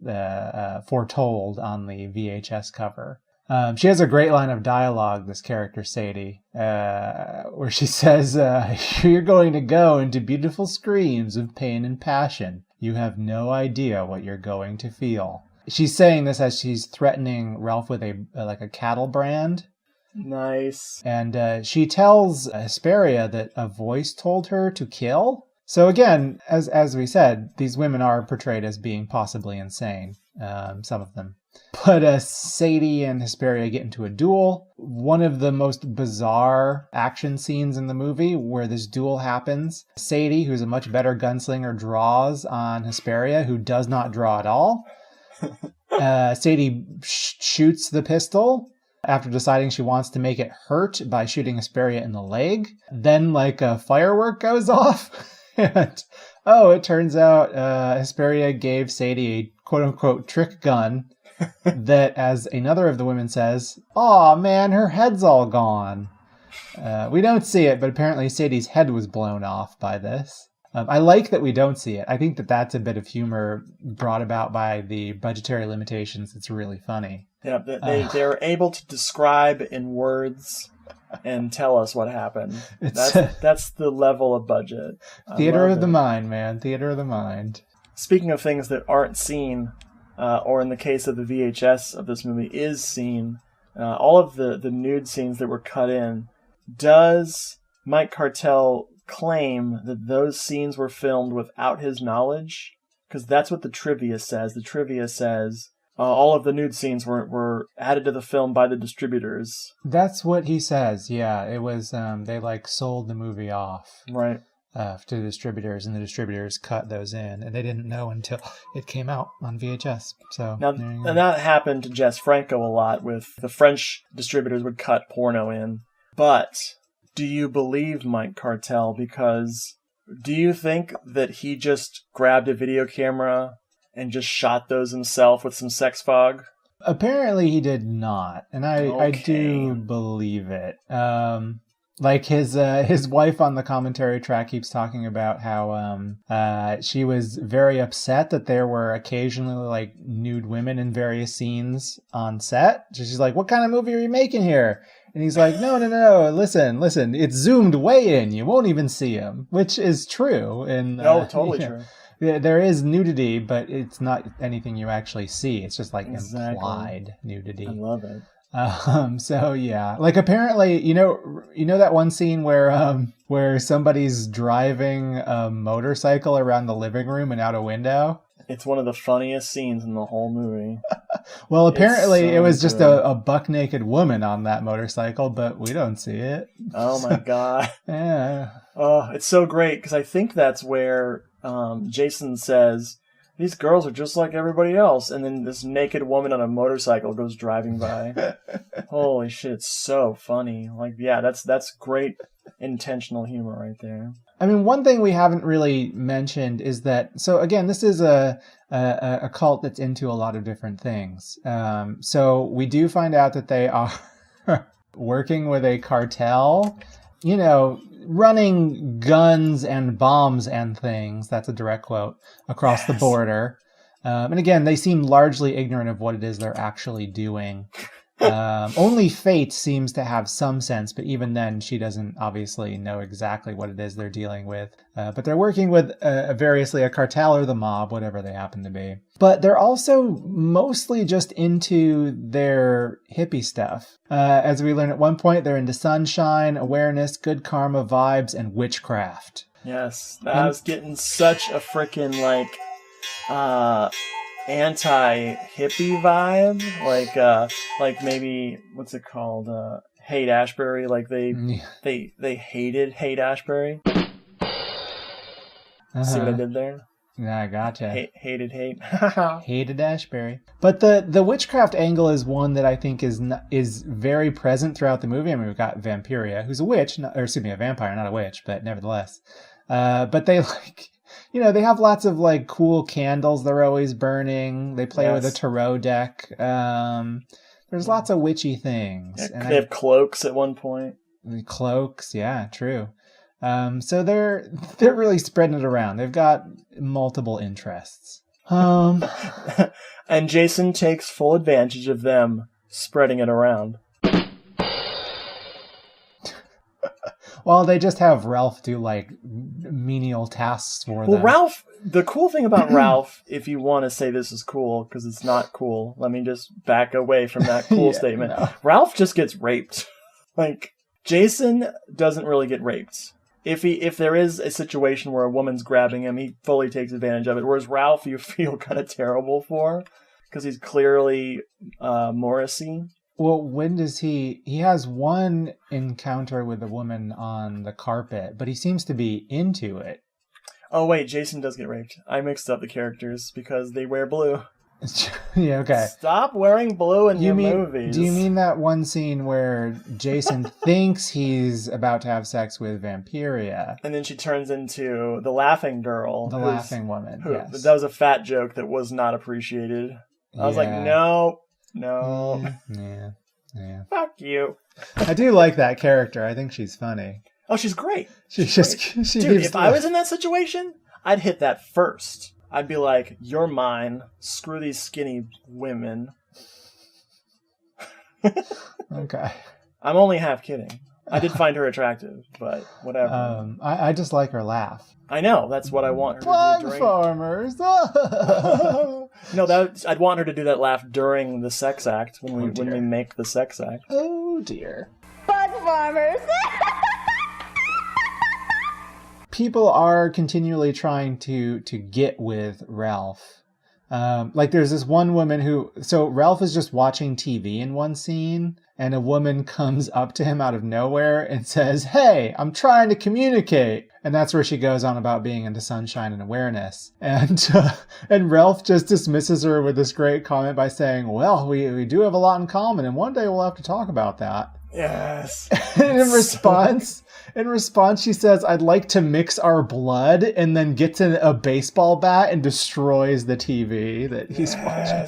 foretold on the VHS cover. She has a great line of dialogue, this character, Sadie, where she says, you're going to go into beautiful screams of pain and passion. You have no idea what you're going to feel. She's saying this as she's threatening Ralph with a cattle brand. Nice. And she tells Hesperia that a voice told her to kill. So again, as we said, these women are portrayed as being possibly insane, some of them. But Sadie and Hesperia get into a duel. One of the most bizarre action scenes in the movie where this duel happens. Sadie, who's a much better gunslinger, draws on Hesperia, who does not draw at all. Sadie shoots the pistol after deciding she wants to make it hurt by shooting Hesperia in the leg. Then, like, a firework goes off. And, it turns out Hesperia gave Sadie a quote-unquote trick gun. That, as another of the women says, "Aw, man, her head's all gone." We don't see it, but apparently Sadie's head was blown off by this. I like that we don't see it. I think that's a bit of humor brought about by the budgetary limitations. It's really funny. Yeah, they're able to describe in words and tell us what happened. That's the level of budget. Theater of the mind, man. Theater of the mind. Speaking of things that aren't seen, or in the case of the VHS of this movie, is seen, all of the nude scenes that were cut in, does Mike Cartel claim that those scenes were filmed without his knowledge? Because that's what the trivia says. The trivia says all of the nude scenes were added to the film by the distributors. That's what he says, yeah. It was, they sold the movie off. Right. To the distributors, and the distributors cut those in, and they didn't know until it came out on VHS. So now, and that happened to Jess Franco a lot. With the French distributors would cut porno in. But do you believe Mike Cartel? Because do you think that he just grabbed a video camera and just shot those himself with some sex fog? Apparently he did not, and I do believe it. Like his wife on the commentary track keeps talking about how she was very upset that there were occasionally like nude women in various scenes on set. So she's like, "What kind of movie are you making here?" And he's like, "No, listen. It's zoomed way in. You won't even see him," which is true. And totally true. There is nudity, but it's not anything you actually see. It's just like implied nudity. I love it. So yeah, like apparently, you know that one scene where somebody's driving a motorcycle around the living room and out a window. It's one of the funniest scenes in the whole movie. Well, apparently it was just a buck naked woman on that motorcycle, but we don't see it. Oh my God. Yeah. Oh, it's so great because I think that's where Jason says, "These girls are just like everybody else," and then this naked woman on a motorcycle goes driving by. Holy shit, it's so funny. Like, yeah, that's great intentional humor right there. I mean, one thing we haven't really mentioned is that, so again, this is a cult that's into a lot of different things. So we do find out that they are working with a cartel, running guns and bombs and things. That's a direct quote across the border. And again, they seem largely ignorant of what it is they're actually doing. Only Fate seems to have some sense, but even then she doesn't obviously know exactly what it is they're dealing with. But they're working with variously a cartel or the mob, whatever they happen to be. But they're also mostly just into their hippie stuff. As we learn at one point, they're into sunshine, awareness, good karma, vibes, and witchcraft. Yes, I was getting such a freaking anti-hippie vibe, like maybe what's it called? Hate Ashbury. Like they hated Hate Ashbury. See what I did there? Yeah, I gotcha. Hated hate. Hated Ashbury. But the witchcraft angle is one that I think is very present throughout the movie. I mean, we've got Vampiria, who's a witch, a vampire, not a witch, but nevertheless. But they they have lots of cool candles they're always burning. They play with a tarot deck. There's lots of witchy things. Yeah, and they have cloaks at one point. Cloaks, yeah, true. So they're really spreading it around. They've got multiple interests. And Jason takes full advantage of them spreading it around. Well, they just have Ralph do menial tasks for them. Well, Ralph, the cool thing about Ralph, if you want to say this is cool, because it's not cool, let me just back away from that cool statement. No. Ralph just gets raped. Jason doesn't really get raped. If there is a situation where a woman's grabbing him, he fully takes advantage of it. Whereas Ralph, you feel kind of terrible for, because he's clearly Morrissey. Well, when does he has one encounter with a woman on the carpet, but he seems to be into it. Oh, wait, Jason does get raped. I mixed up the characters because they wear blue. Yeah, okay. Stop wearing blue in your movies. Do you mean that one scene where Jason thinks he's about to have sex with Vampiria? And then she turns into the laughing girl. The laughing woman, yes. That was a fat joke that was not appreciated. I was like, no. Yeah. Fuck you. I do like that character. I think she's funny. Oh, she's great. Dude, if I was in that situation, I'd hit that first. I'd be like, you're mine. Screw these skinny women. Okay. I'm only half kidding. I did find her attractive, but whatever. I just like her laugh. I know. That's what I want her to do. Plug farmers. No, I'd want her to do that laugh during the sex act when we make the sex act. Oh dear. Bud farmers. People are continually trying to get with Ralph. There's this one woman so Ralph is just watching TV in one scene, and a woman comes up to him out of nowhere and says, "Hey, I'm trying to communicate." And that's where she goes on about being into sunshine and awareness. And Ralph just dismisses her with this great comment by saying, "Well, we do have a lot in common, and one day we'll have to talk about that." Yes. And in response, she says, "I'd like to mix our blood," and then gets a baseball bat and destroys the TV that he's watching.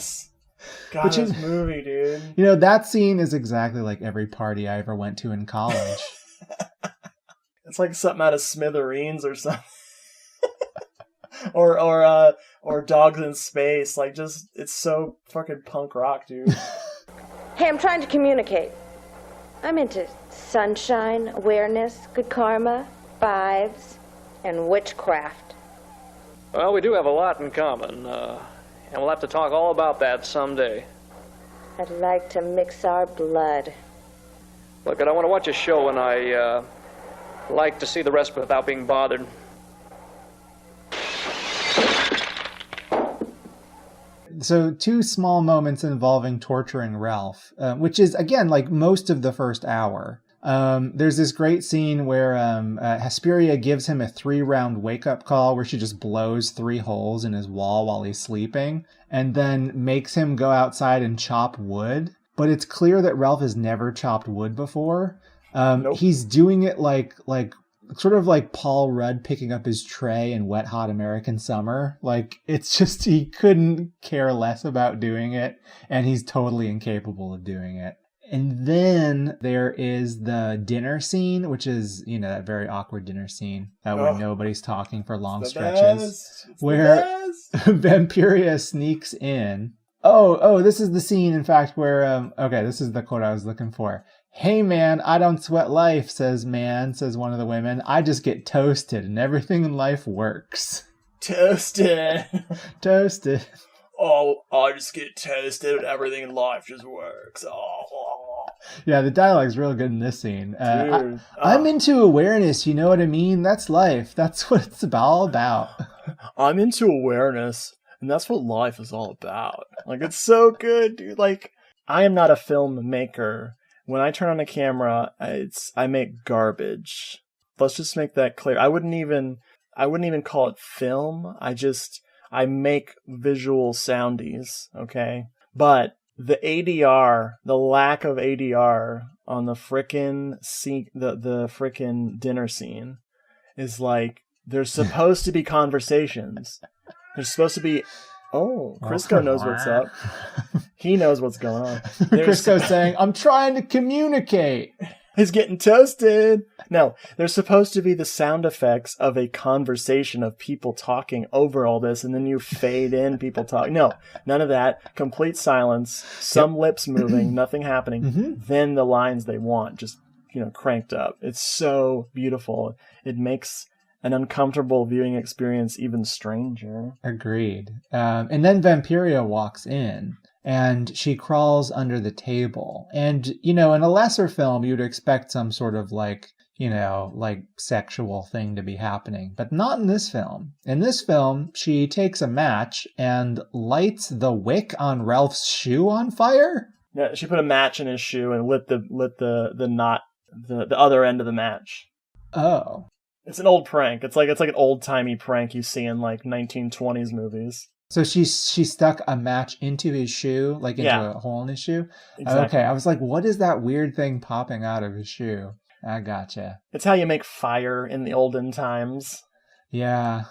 God, this movie, dude. That scene is exactly like every party I ever went to in college. It's like something out of Smithereens or something. or Dogs in Space. Like, just, it's so fucking punk rock, dude. Hey, I'm trying to communicate. I'm into sunshine, awareness, good karma, vibes, and witchcraft. Well, we do have a lot in common, and we'll have to talk all about that someday. I'd like to mix our blood. Look, I want to watch a show, and I like to see the rest without being bothered. So 2 small moments involving torturing Ralph, which is, again, like most of the first hour. There's this great scene where Hesperia gives him a 3-round wake-up call where she just blows 3 holes in his wall while he's sleeping and then makes him go outside and chop wood. But it's clear that Ralph has never chopped wood before. Nope. He's doing it like sort of like Paul Rudd picking up his tray in Wet Hot American Summer. Like, it's just, he couldn't care less about doing it, and he's totally incapable of doing it. And then there is the dinner scene, which is, you know, that very awkward dinner scene where nobody's talking for long stretches. Where Vampiria sneaks in. Oh, this is the scene, in fact, where, this is the quote I was looking for. "Hey man, I don't sweat life," says one of the women. "I just get toasted and everything in life works." Toasted. Toasted. Oh, I just get toasted and everything in life just works. Oh. Yeah, the dialogue's real good in this scene. I'm into awareness, you know what I mean? That's life. That's what it's all about. I'm into awareness, and that's what life is all about. Like, it's so good, dude. Like, I am not a filmmaker. When I turn on a camera, I make garbage. Let's just make that clear. I wouldn't even call it film. I make visual soundies, okay? But the ADR, the lack of ADR on the frickin' the frickin' dinner scene is like, there's supposed to be conversations. There's supposed to be, Crisco knows what's up. He knows what's going on. Crisco's saying, "I'm trying to communicate." He's getting toasted. No, there's supposed to be the sound effects of a conversation of people talking over all this, and then you fade in people talking. No, none of that. Complete silence. Some lips moving, nothing happening. Mm-hmm. Then the lines they want just, cranked up. It's so beautiful. It makes an uncomfortable viewing experience even stranger. Agreed. And then Vampiria walks in. And she crawls under the table. And, in a lesser film, you'd expect some sort of like sexual thing to be happening. But not in this film. In this film, she takes a match and lights the wick on Ralph's shoe on fire. Yeah, she put a match in his shoe and lit the other end of the match. Oh. It's an old prank. It's like an old-timey prank you see in like 1920s movies. So she stuck a match into his shoe, like into a hole in his shoe? Exactly. Okay, I was like, what is that weird thing popping out of his shoe? I gotcha. It's how you make fire in the olden times. Yeah.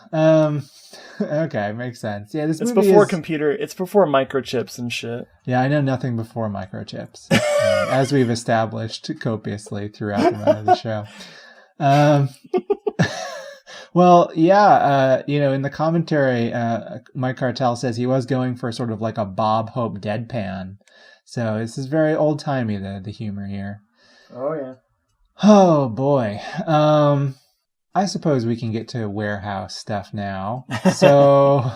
Okay, makes sense. Yeah, it's before it's before microchips and shit. Yeah, I know nothing before microchips, as we've established copiously throughout the run of the show. Well, yeah, in the commentary, Mike Cartel says he was going for sort of like a Bob Hope deadpan. So this is very old-timey, the humor here. Oh, yeah. Oh, boy. I suppose we can get to warehouse stuff now. So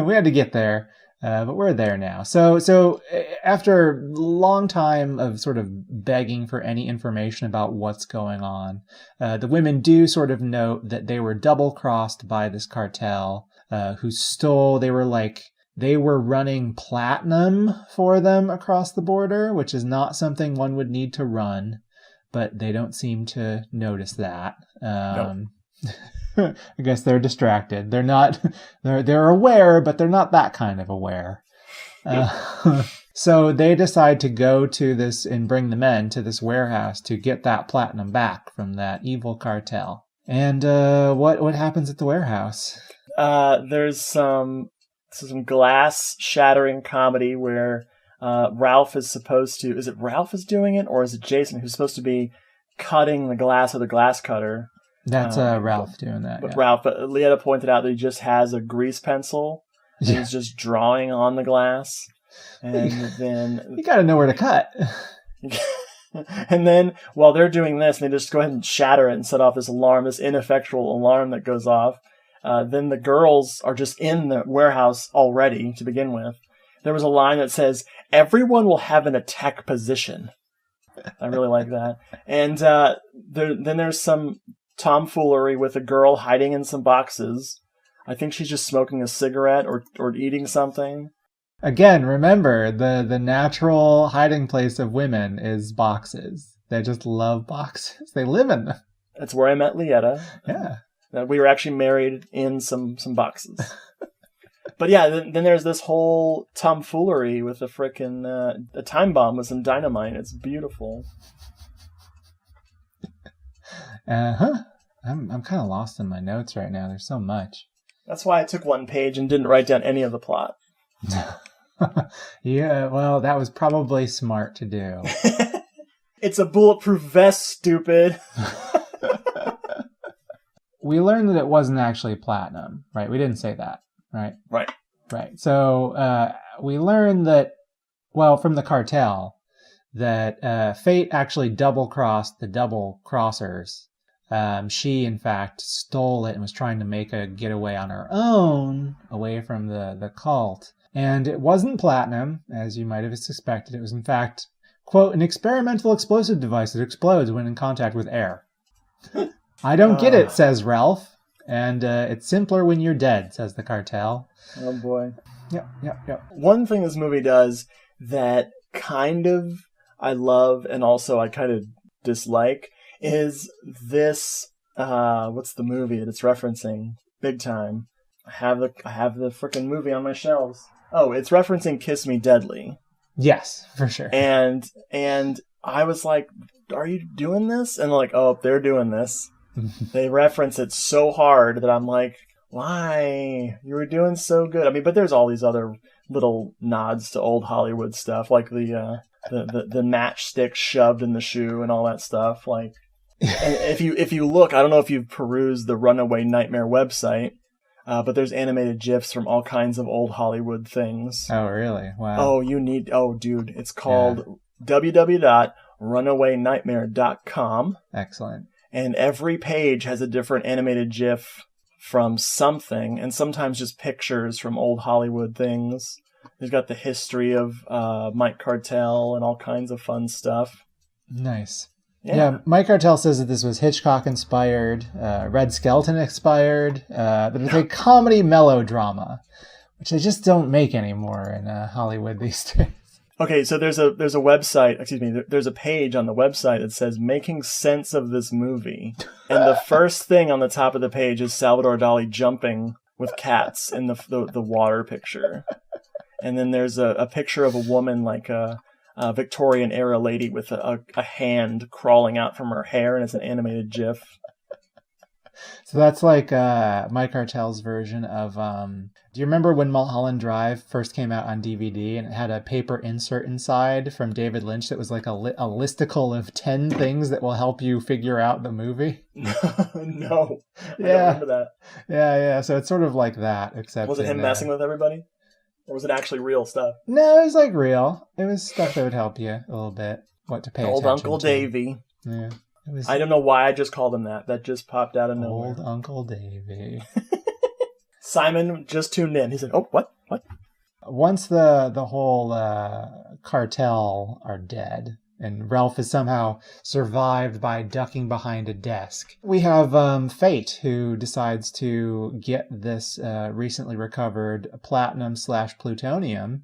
we had to get there. But we're there now. So after a long time of sort of begging for any information about what's going on, the women do sort of note that they were double-crossed by this cartel, who stole, they were running platinum for them across the border, which is not something one would need to run, but they don't seem to notice that. No. I guess they're distracted. They're aware, but they're not that kind of aware. So they decide to go to this and bring the men to this warehouse to get that platinum back from that evil cartel. And what happens at the warehouse? There's some glass shattering comedy where Ralph is supposed to. Is it Ralph is doing it, or is it Jason who's supposed to be cutting the glass with a glass cutter. That's Ralph doing that. But Yeah. Ralph, but Lieta pointed out that he just has a grease pencil. And he's just drawing on the glass. And then... You gotta know where to cut. And then, while they're doing this, and they just go ahead and shatter it and set off this alarm, this ineffectual alarm that goes off. Then the girls are just in the warehouse already, to begin with. There was a line that says, "Everyone will have an attack position." I really like that. And then there's some tomfoolery with a girl hiding in some boxes. I think she's just smoking a cigarette or eating something. Again, remember, the natural hiding place of women is boxes. They just love boxes. They live in them. That's where I met Lieta. Yeah. We were actually married in some boxes. But yeah, then there's this whole tomfoolery with a frickin' a time bomb with some dynamite. It's beautiful. I'm kind of lost in my notes right now. There's so much. That's why I took one page and didn't write down any of the plot. Yeah, well, that was probably smart to do. It's a bulletproof vest, stupid. We learned that it wasn't actually platinum, right? We didn't say that, right? Right. So we learned that, well, from the cartel, that Fate actually double-crossed the double-crossers. She, in fact, stole it and was trying to make a getaway on her own away from the cult. And it wasn't platinum, as you might have suspected. It was, in fact, quote, an experimental explosive device that explodes when in contact with air. I don't get it, says Ralph. And it's simpler when you're dead, says the cartel. Oh, boy. Yep. One thing this movie does that kind of I love and also I kind of dislike is this, what's the movie that it's referencing? Big time. I have the frickin' movie on my shelves. Oh, it's referencing Kiss Me Deadly. Yes, for sure. And I was like, are you doing this? And like, oh, they're doing this. They reference it so hard that I'm like, why? You were doing so good. I mean, but there's all these other little nods to old Hollywood stuff, like the matchstick shoved in the shoe and all that stuff. Like, and if you look, I don't know if you've perused the Runaway Nightmare website, but there's animated GIFs from all kinds of old Hollywood things. Oh, really? Wow. Oh, dude, it's called www.runawaynightmare.com. Excellent. And every page has a different animated GIF from something, and sometimes just pictures from old Hollywood things. They've got the history of Mike Cartel and all kinds of fun stuff. Nice. Yeah, Mike Cartel says that this was Hitchcock-inspired, Red Skelton-inspired, that it's a comedy melodrama, which they just don't make anymore in Hollywood these days. Okay, so there's a website, there's a page on the website that says making sense of this movie. And the first thing on the top of the page is Salvador Dali jumping with cats in the water picture. And then there's a picture of a woman like a Victorian era lady with a hand crawling out from her hair, and it's an animated GIF. So that's like Mike Cartel's version of... do you remember when Mulholland Drive first came out on DVD and it had a paper insert inside from David Lynch that was like a listicle of 10 things that will help you figure out the movie? No. I don't remember that. Yeah. So it's sort of like that, except... Was it him messing with everybody? Or was it actually real stuff? No, it was like real. It was stuff that would help you a little bit. What to pay attention to. Old Uncle Davy. Yeah. I don't know why I just called him that. That just popped out of nowhere. Old Uncle Davy. Simon just tuned in. He said, oh, what? Once the whole cartel are dead, and Ralph is somehow survived by ducking behind a desk, we have Fate, who decides to get this recently recovered platinum/plutonium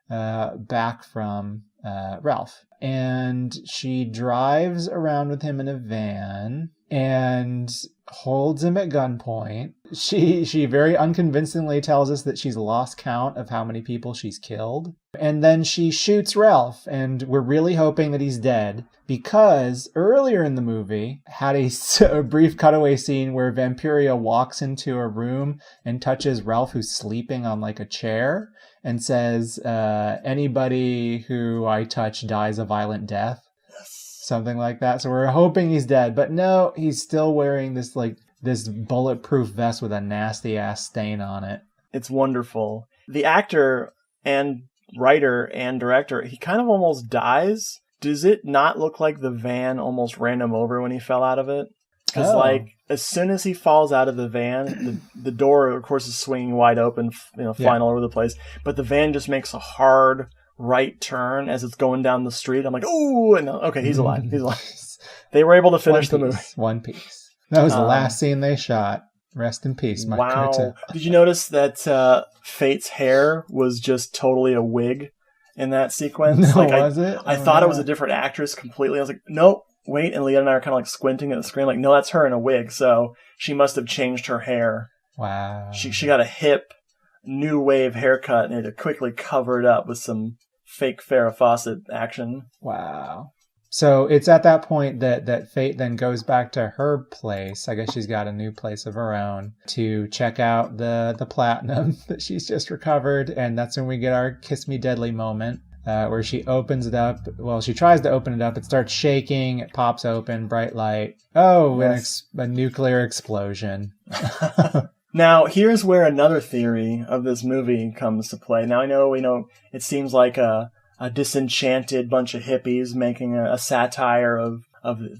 back from Ralph. And she drives around with him in a van and holds him at gunpoint. She very unconvincingly tells us that she's lost count of how many people she's killed. And then she shoots Ralph, and we're really hoping that he's dead, because earlier in the movie had a brief cutaway scene where Vampiria walks into a room and touches Ralph, who's sleeping on like a chair, and says, anybody who I touch dies a violent death. something like that. So we're hoping he's dead, but no, he's still wearing this bulletproof vest with a nasty ass stain on it. It's wonderful. The actor and writer and director, he kind of almost dies. Does it not look like the van almost ran him over when he fell out of it? Because like as soon as he falls out of the van, the door of course is swinging wide open, flying all over the place. But the van just makes a hard right turn as it's going down the street. I'm like, oh, and okay, he's alive. He's alive. They were able to finish the movie. One piece. That was the last scene they shot. Rest in peace, Mike Curtis. Did you notice that Fate's hair was just totally a wig in that sequence? No, was it? I thought it was a different actress completely. I was like, nope, wait. And Leah and I are kind of like squinting at the screen, like, no, that's her in a wig. So she must have changed her hair. Wow. She got a hip, new wave haircut and had to quickly cover it up with some fake Farrah Fawcett action. Wow. So it's at that point that Fate then goes back to her place. I guess she's got a new place of her own to check out the platinum that she's just recovered. And that's when we get our Kiss Me Deadly moment where she opens it up. Well, she tries to open it up. It starts shaking. It pops open. Bright light. Oh, yes. A nuclear explosion. Now, here's where another theory of this movie comes to play. Now, I know it seems like a disenchanted bunch of hippies making a satire of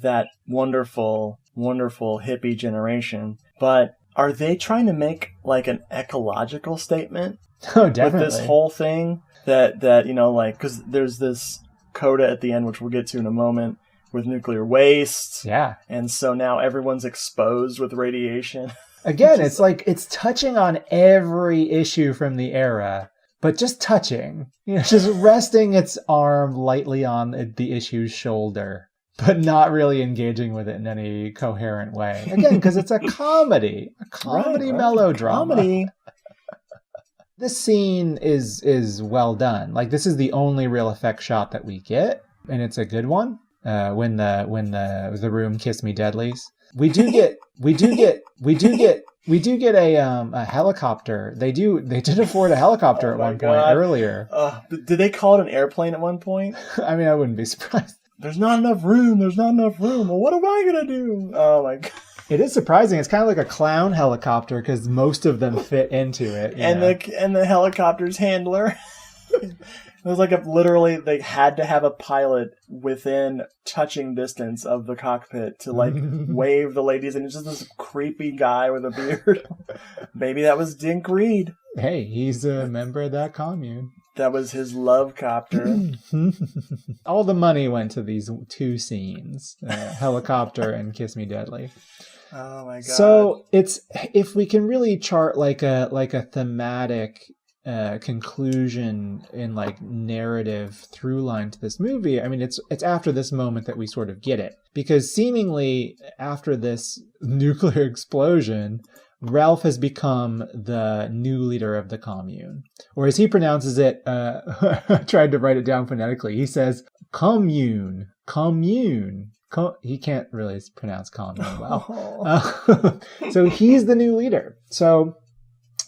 that wonderful, wonderful hippie generation. But are they trying to make like an ecological statement? Oh, definitely. With this whole thing that because there's this coda at the end, which we'll get to in a moment, with nuclear waste. Yeah. And so now everyone's exposed with radiation. Again, it's like it's touching on every issue from the era. But just touching, just resting its arm lightly on the issue's shoulder, but not really engaging with it in any coherent way. Again, because it's a comedy melodrama. Comedy. This scene is well done. Like this is the only real effect shot that we get, and it's a good one. When the room Kiss Me Deadlies. We do get a helicopter. They did afford a helicopter at one point earlier. Did they call it an airplane at one point? I mean, I wouldn't be surprised. There's not enough room. Well, what am I going to do? Oh, my God. It is surprising. It's kind of like a clown helicopter because most of them fit into it. And the helicopter's handler. It was like literally they had to have a pilot within touching distance of the cockpit to like wave the ladies, and it's just this creepy guy with a beard. Maybe that was Dink Reed. Hey, he's a member of that commune. That was his love copter. All the money went to these two scenes, helicopter and Kiss Me Deadly. Oh my God. So it's if we can really chart like a thematic conclusion in like narrative through line to this movie. I mean, it's after this moment that we sort of get it, because seemingly after this nuclear explosion, Ralph has become the new leader of the commune, or as he pronounces it, I tried to write it down phonetically. He says commune. He can't really pronounce commune well. So he's the new leader. So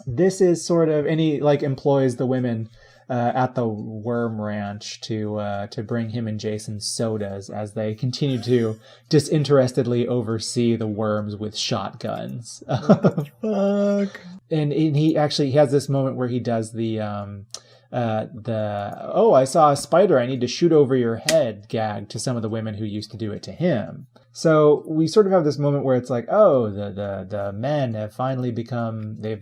this is sort of, and he like employs the women at the Worm Ranch to bring him and Jason sodas as they continue to disinterestedly oversee the worms with shotguns. Fuck. And he has this moment where he does the I saw a spider, I need to shoot over your head gag to some of the women who used to do it to him. So we sort of have this moment where it's like, oh, the men have finally they've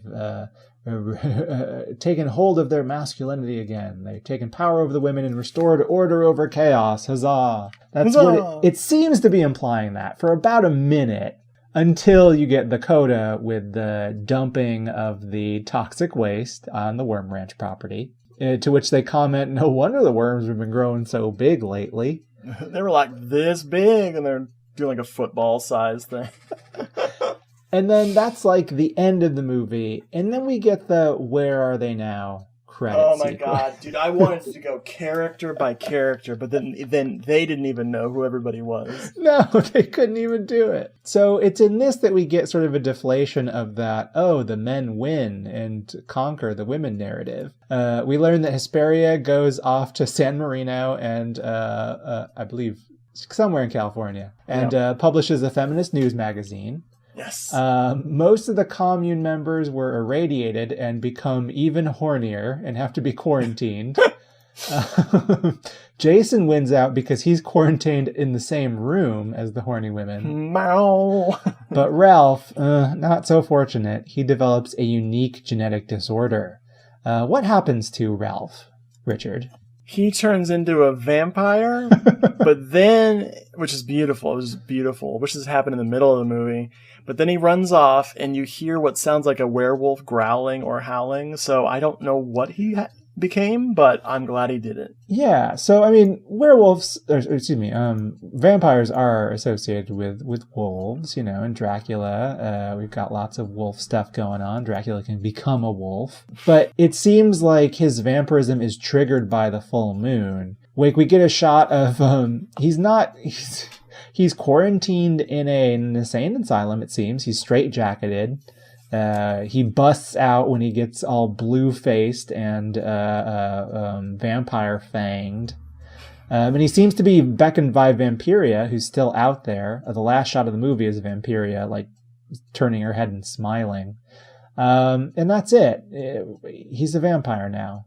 taken hold of their masculinity again. They've taken power over the women and restored order over chaos. Huzzah. That's what it seems to be implying that for about a minute, until you get the coda with the dumping of the toxic waste on the Worm Ranch property, to which they comment, no wonder the worms have been growing so big lately. They were like this big, and they're doing like a football size thing. And then that's like the end of the movie. And then we get the Where Are They Now credit Oh my sequence. God, dude, I wanted to go character by character, but then they didn't even know who everybody was. No, they couldn't even do it. So it's in this that we get sort of a deflation of that, oh, the men win and conquer the women narrative. We learn that Hesperia goes off to San Marino and I believe somewhere in California, and publishes a feminist news magazine. Yes. Most of the commune members were irradiated and become even hornier and have to be quarantined. Jason wins out because he's quarantined in the same room as the horny women. Meow. But Ralph, not so fortunate. He develops a unique genetic disorder. What happens to Ralph, Richard? He turns into a vampire, but then, which is beautiful. It was beautiful. Which has happened in the middle of the movie. But then he runs off, and you hear what sounds like a werewolf growling or howling. So I don't know what he became, but I'm glad he did it. Yeah, so I mean, vampires are associated with wolves, and Dracula. We've got lots of wolf stuff going on. Dracula can become a wolf, but it seems like his vampirism is triggered by the full moon. Like, we get a shot of he's quarantined in an insane asylum. It seems he's straitjacketed. He busts out when he gets all blue-faced and vampire fanged. And he seems to be beckoned by Vampiria, who's still out there. The last shot of the movie is Vampiria, like, turning her head and smiling. And that's it. He's a vampire now.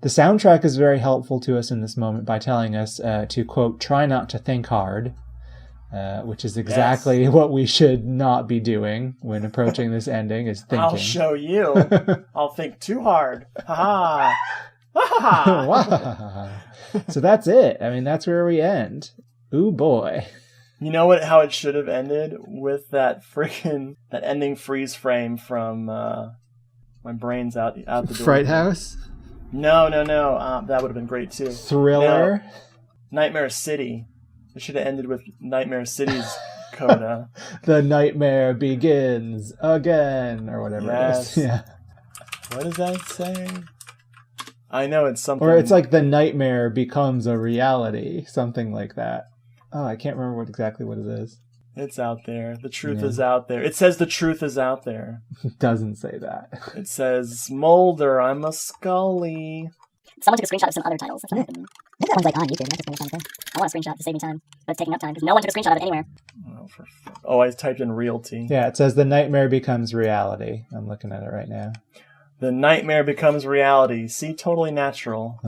The soundtrack is very helpful to us in this moment by telling us to, quote, try not to think hard. Which is exactly what we should not be doing when approaching this ending, is thinking. I'll show you. I'll think too hard. Ha ha. So that's it. I mean, that's where we end. Ooh, boy. You know how it should have ended? With that ending freeze frame from My Brain's Out the Door. Fright House? No. That would have been great too. Thriller? No. Nightmare City. It should have ended with Nightmare City's coda. The nightmare begins again, or whatever it is. Yeah. What is that saying? I know it's something. Or it's like the nightmare becomes a reality, something like that. Oh, I can't remember exactly what it is. It's out there. The truth is out there. It says the truth is out there. It doesn't say that. It says, Mulder, I'm a Scully. Someone took a screenshot of some other titles. That's what happened. I think that one's like on YouTube. That's just funny thing. I want a screenshot to save me time, but it's taking up time because no one took a screenshot of it anywhere. Oh, I typed in realty. Yeah, it says the nightmare becomes reality. I'm looking at it right now. The nightmare becomes reality. See, totally natural.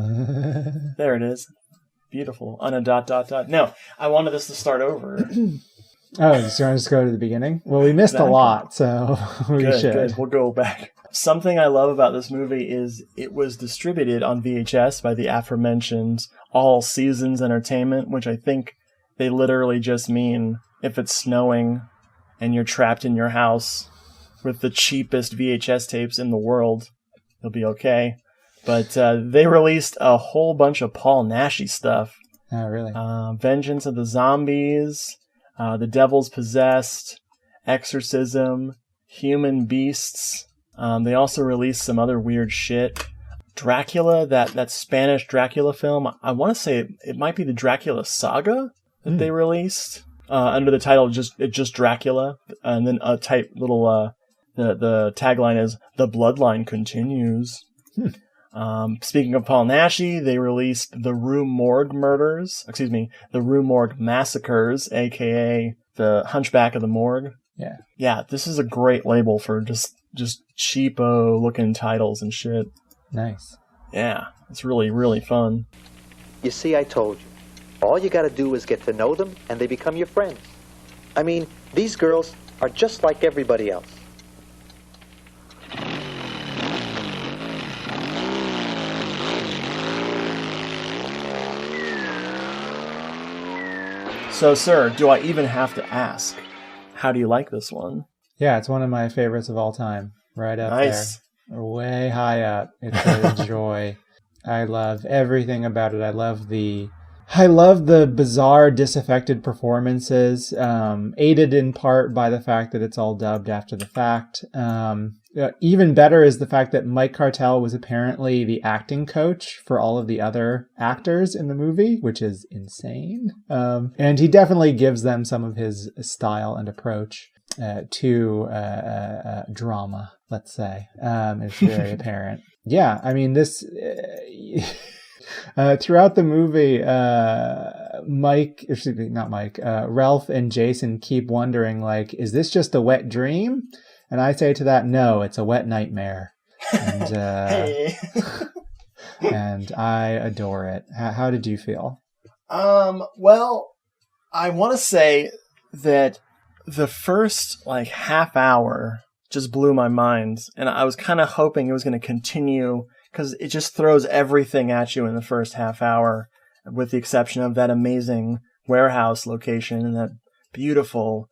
There it is. Beautiful. On a ... No, I wanted this to start over. Oh, you want to just go to the beginning? Well, we missed a lot, so we should. Good. We'll go back. Something I love about this movie is it was distributed on VHS by the aforementioned All Seasons Entertainment, which I think they literally just mean if it's snowing and you're trapped in your house with the cheapest VHS tapes in the world, you'll be okay. But they released a whole bunch of Paul Naschy stuff. Oh, really? Vengeance of the Zombies, The Devil's Possessed, Exorcism, Human Beasts. They also released some other weird shit. Dracula, that Spanish Dracula film, I want to say it might be the Dracula Saga that they released under the title just Dracula, and then a type little the tagline is "The Bloodline Continues." Speaking of Paul Naschy, they released the Rue Morgue Massacres, aka the Hunchback of the Morgue. Yeah, this is a great label for just cheapo looking titles and shit. Nice. Yeah, it's really, really fun. You see, I told you. All you gotta do is get to know them, and they become your friends. I mean, these girls are just like everybody else. So, sir, do I even have to ask, how do you like this one? Yeah, it's one of my favorites of all time. Right up Nice. there. Way high up. It's a joy. I love everything about it. I love the bizarre, disaffected performances, aided in part by the fact that it's all dubbed after the fact. Even better is the fact that Mike Cartel was apparently the acting coach for all of the other actors in the movie, which is insane. And he definitely gives them some of his style and approach to drama, let's say. It's very apparent. Yeah, I mean, this... Throughout the movie, Ralph and Jason keep wondering, like, is this just a wet dream? And I say to that, no, it's a wet nightmare. And, and I adore it. How did you feel? Well, I want to say that the first like half hour just blew my mind, and I was kind of hoping it was going to continue because it just throws everything at you in the first half hour, with the exception of that amazing warehouse location and that beautiful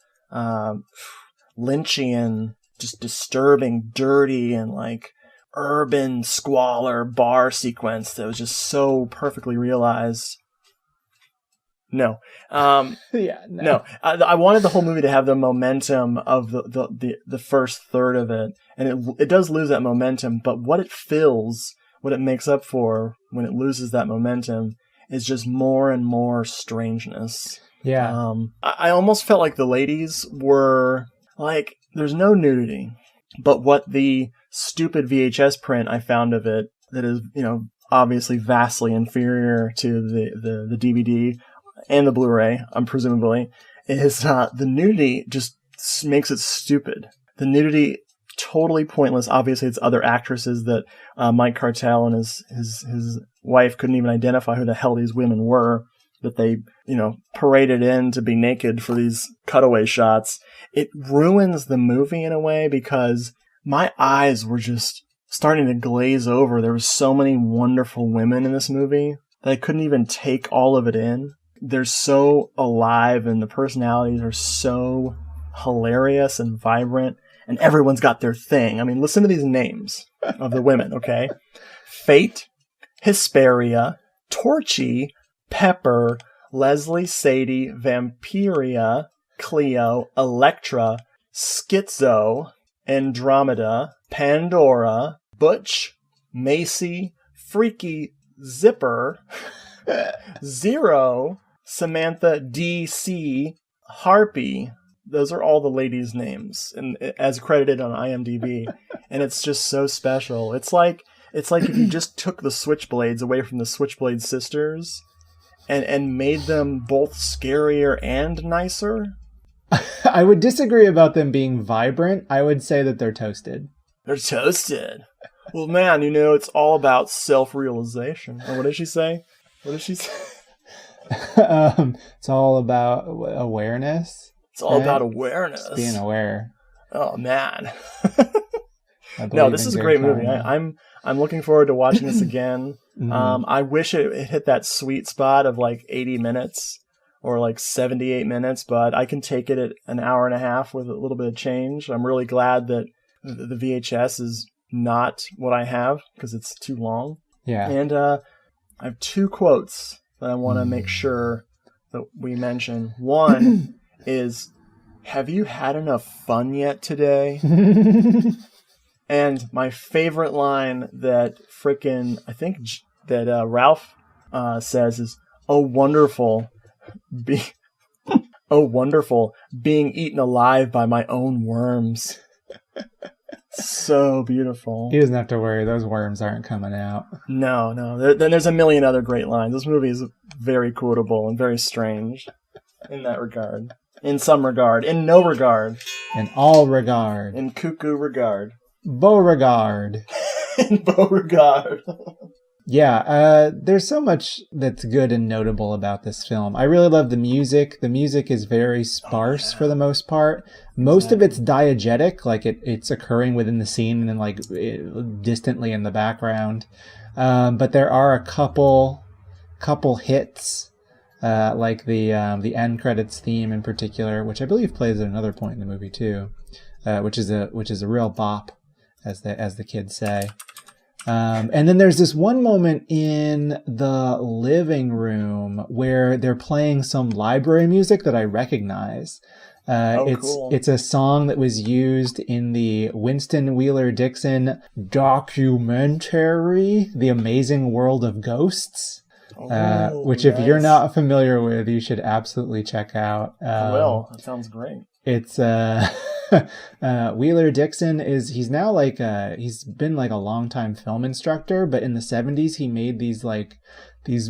Lynchian, just disturbing, dirty, and like urban squalor bar sequence that was just so perfectly realized. No. No. I wanted the whole movie to have the momentum of the first third of it, and it does lose that momentum, but what it fills, what it makes up for when it loses that momentum is just more and more strangeness. Yeah. I almost felt like the ladies were like, there's no nudity, but what the stupid VHS print I found of it that is, obviously vastly inferior to the DVD and the Blu-ray, presumably, is the nudity just makes it stupid. The nudity, totally pointless. Obviously, it's other actresses that Mike Cartel and his wife couldn't even identify who the hell these women were, that they, paraded in to be naked for these cutaway shots. It ruins the movie in a way because my eyes were just starting to glaze over. There were so many wonderful women in this movie that I couldn't even take all of it in. They're so alive and the personalities are so hilarious and vibrant, and everyone's got their thing. I mean, listen to these names of the women, okay? Fate, Hesperia, Torchy, Pepper, Leslie, Sadie, Vampiria, Cleo, Electra, Schizo, Andromeda, Pandora, Butch, Macy, Freaky, Zipper, Zero, Samantha, DC, Harpy. Those are all the ladies' names, and as credited on IMDb, and it's just so special. It's like if you just took the Switchblades away from the Switchblade sisters, and made them both scarier and nicer. I would disagree about them being vibrant. I would say that they're toasted. They're toasted. Well, man, it's all about self-realization. Oh, what did she say? It's all about awareness. It's all about awareness. Just being aware. Oh, man. No, this is a great movie. I'm looking forward to watching this again. Mm-hmm. I wish it hit that sweet spot of like 80 minutes or like 78 minutes, but I can take it at an hour and a half with a little bit of change. I'm really glad that the VHS is not what I have because it's too long. Yeah. And I have two quotes that I want to make sure that we mention. One is, "Have you had enough fun yet today?" And my favorite line that Ralph says is, "Oh, wonderful, being eaten alive by my own worms." So beautiful. He doesn't have to worry; those worms aren't coming out. No. Then there's a million other great lines. This movie is very quotable and very strange in that regard. In some regard, in no regard, in all regard, in cuckoo regard. Beauregard. In Beauregard. Yeah, there's so much that's good and notable about this film. I really love the music. The music is very sparse for the most part. Most of it's diegetic, like it's occurring within the scene and then like distantly in the background. But there are a couple hits, like the end credits theme in particular, which I believe plays at another point in the movie too, which is a real bop, as the kids say. And then there's this one moment in the living room where they're playing some library music that I recognize. Cool. It's a song that was used in the Winston Wheeler Dixon documentary, The Amazing World of Ghosts, which if you're not familiar with, you should absolutely check out. I will. That sounds great. It's Wheeler Dixon he's now like he's been like a longtime film instructor, but in the 70s he made these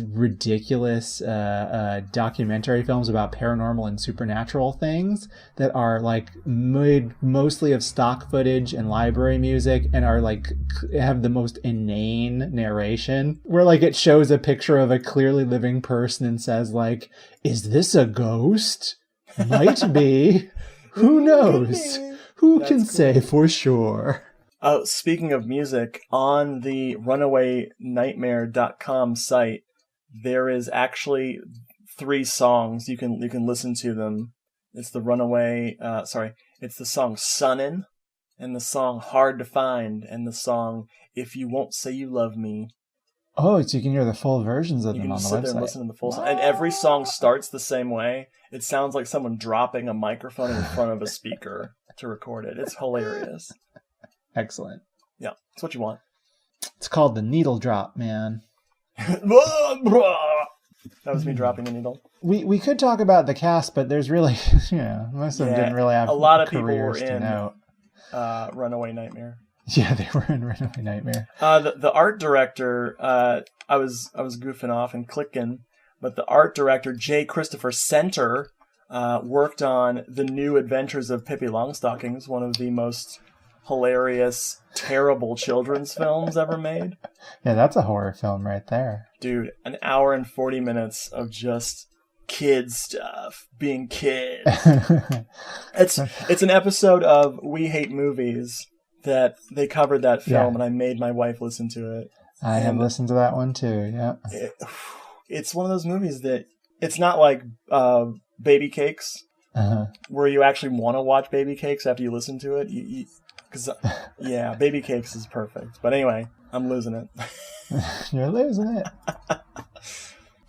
ridiculous documentary films about paranormal and supernatural things that are like made mostly of stock footage and library music, and are like have the most inane narration where like it shows a picture of a clearly living person and says like, "Is this a ghost? Might be. Who knows? Who can say for sure?" Speaking of music, on the RunawayNightmare.com site, there is actually 3 songs. You can listen to them. It's the it's the song Sunnin', and the song Hard to Find, and the song If You Won't Say You Love Me. Oh, so you can hear the full versions of them on the website. You can sit there and listen to the full song. And every song starts the same way. It sounds like someone dropping a microphone in front of a speaker to record it. It's hilarious. Excellent. Yeah, it's what you want. It's called the needle drop, man. That was me dropping a needle. We could talk about the cast, but there's really, most of them didn't really have a lot of people were in Runaway Nightmare. Yeah, they were in Runaway Nightmare. The art director, I was goofing off and clicking, but the art director, J. Christopher Center, worked on The New Adventures of Pippi Longstockings, one of the most hilarious, terrible children's films ever made. Yeah, that's a horror film right there. Dude, an hour and 40 minutes of just kid stuff, being kids. It's an episode of We Hate Movies that they covered that film, and I made my wife listen to it. I have listened to that one too, yeah. It's one of those movies that, it's not like Baby Cakes, where you actually want to watch Baby Cakes after you listen to it. Baby Cakes is perfect. But anyway, I'm losing it. You're losing it.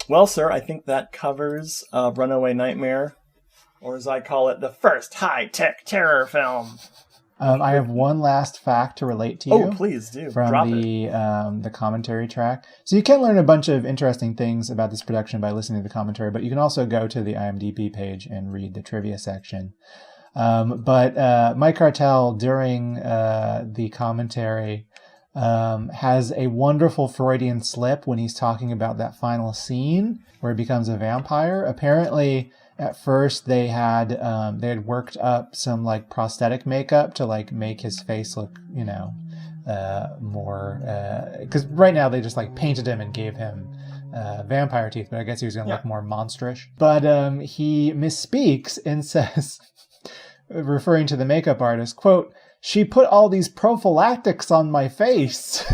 Well, sir, I think that covers Runaway Nightmare, or as I call it, the first high-tech terror film. I have one last fact to relate to you. Oh, please do. From Drop the commentary track. So you can learn a bunch of interesting things about this production by listening to the commentary, but you can also go to the IMDb page and read the trivia section. But Mike Cartel, during the commentary, has a wonderful Freudian slip when he's talking about that final scene where he becomes a vampire. Apparently, at first they had worked up some like prosthetic makeup to like make his face look, more, because right now they just like painted him and gave him vampire teeth, but I guess he was going to look more monsterish. But he misspeaks and says, referring to the makeup artist, quote, "She put all these prophylactics on my face."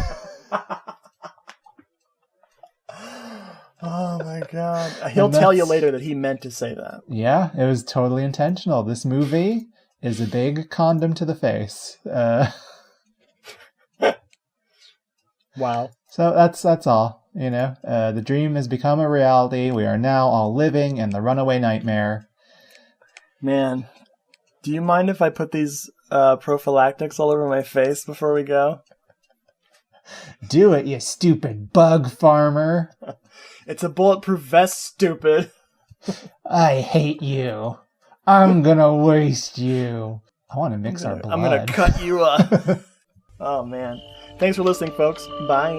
Oh my God. He'll tell you later that he meant to say that. Yeah, it was totally intentional. This movie is a big condom to the face. Wow. So that's all, The dream has become a reality. We are now all living in the runaway nightmare. Man, do you mind if I put these prophylactics all over my face before we go? Do it, you stupid bug farmer. It's a bulletproof vest, stupid. I hate you. I'm gonna waste you. I want to mix our blood. I'm gonna cut you up. Oh, man. Thanks for listening, folks. Bye.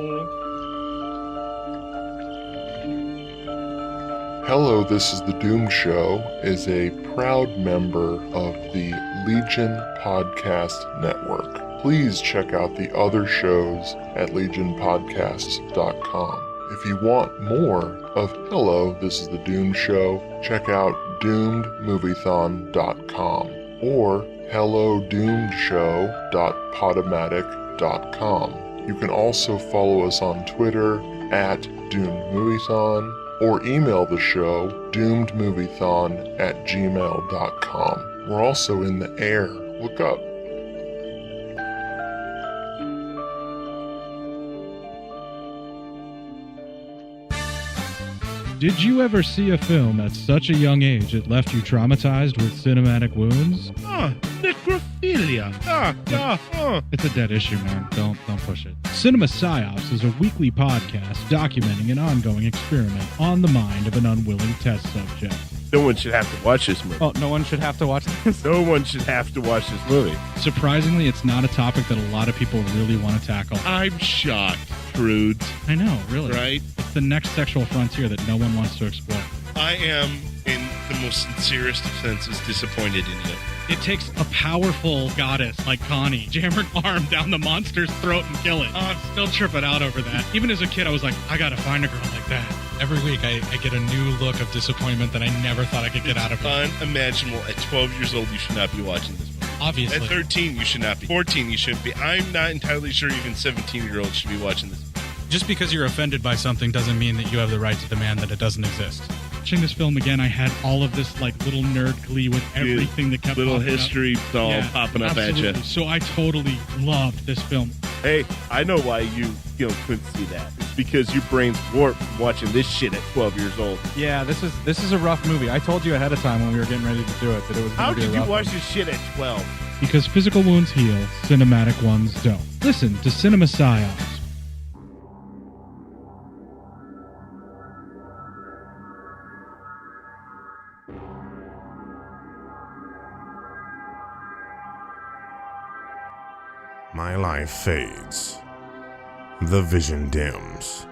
Hello, This is the Doom Show is a proud member of the Legion Podcast Network. Please check out the other shows at legionpodcasts.com. If you want more of Hello, This is the Doom Show, check out doomedmoviethon.com or hellodoomedshow.podomatic.com. You can also follow us on Twitter at doomedmoviethon or email the show doomedmoviethon@gmail.com. We're also in the air. Look up. Did you ever see a film at such a young age it left you traumatized with cinematic wounds? necrophilia. It's a dead issue, man. Don't push it. Cinema Psyops is a weekly podcast documenting an ongoing experiment on the mind of an unwilling test subject. No one should have to watch this movie. Oh, no one should have to watch this? No one should have to watch this movie. Surprisingly, it's not a topic that a lot of people really want to tackle. I'm shocked, prudes. I know, really. Right? It's the next sexual frontier that no one wants to explore. I am, in the most sincerest of senses, disappointed in you. It takes a powerful goddess like Connie, jam her arm down the monster's throat and kill it. Oh, I'm still tripping out over that. Even as a kid, I was like, I gotta find a girl like that. Every week, I get a new look of disappointment that I never thought I could get out of her. Unimaginable. At 12 years old, you should not be watching this movie. Obviously. At 13, you should not be. 14, you shouldn't be. I'm not entirely sure even 17-year-olds should be watching this movie. Just because you're offended by something doesn't mean that you have the right to demand that it doesn't exist. Watching this film again, I had all of this like little nerd glee with everything that kept little popping history up. all popping up absolutely. at you. So I totally loved this film. Hey, I know why you couldn't see that. It's because your brain's warped from watching this shit at 12 years old. Yeah, this is a rough movie. I told you ahead of time when we were getting ready to do it that it was going to be a rough. How did you watch this shit at 12? Because physical wounds heal, cinematic ones don't. Listen to Cinema Psyops. My life fades. The vision dims.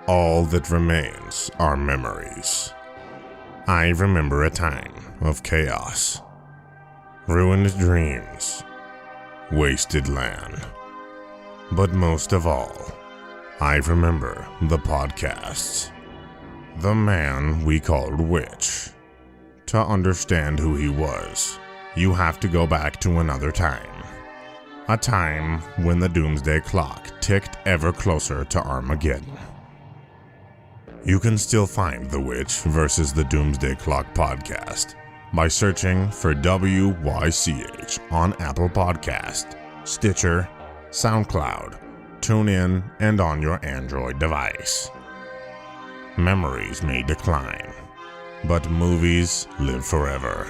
All that remains are memories. I remember a time of chaos, ruined dreams, wasted land. But most of all, I remember the podcasts. The man we called Witch. To understand who he was, you have to go back to another time. A time when the doomsday clock ticked ever closer to Armageddon. You can still find The Witch versus the Doomsday Clock podcast by searching for WYCH on Apple Podcast, Stitcher, SoundCloud, TuneIn, and on your Android device. Memories may decline, but movies live forever.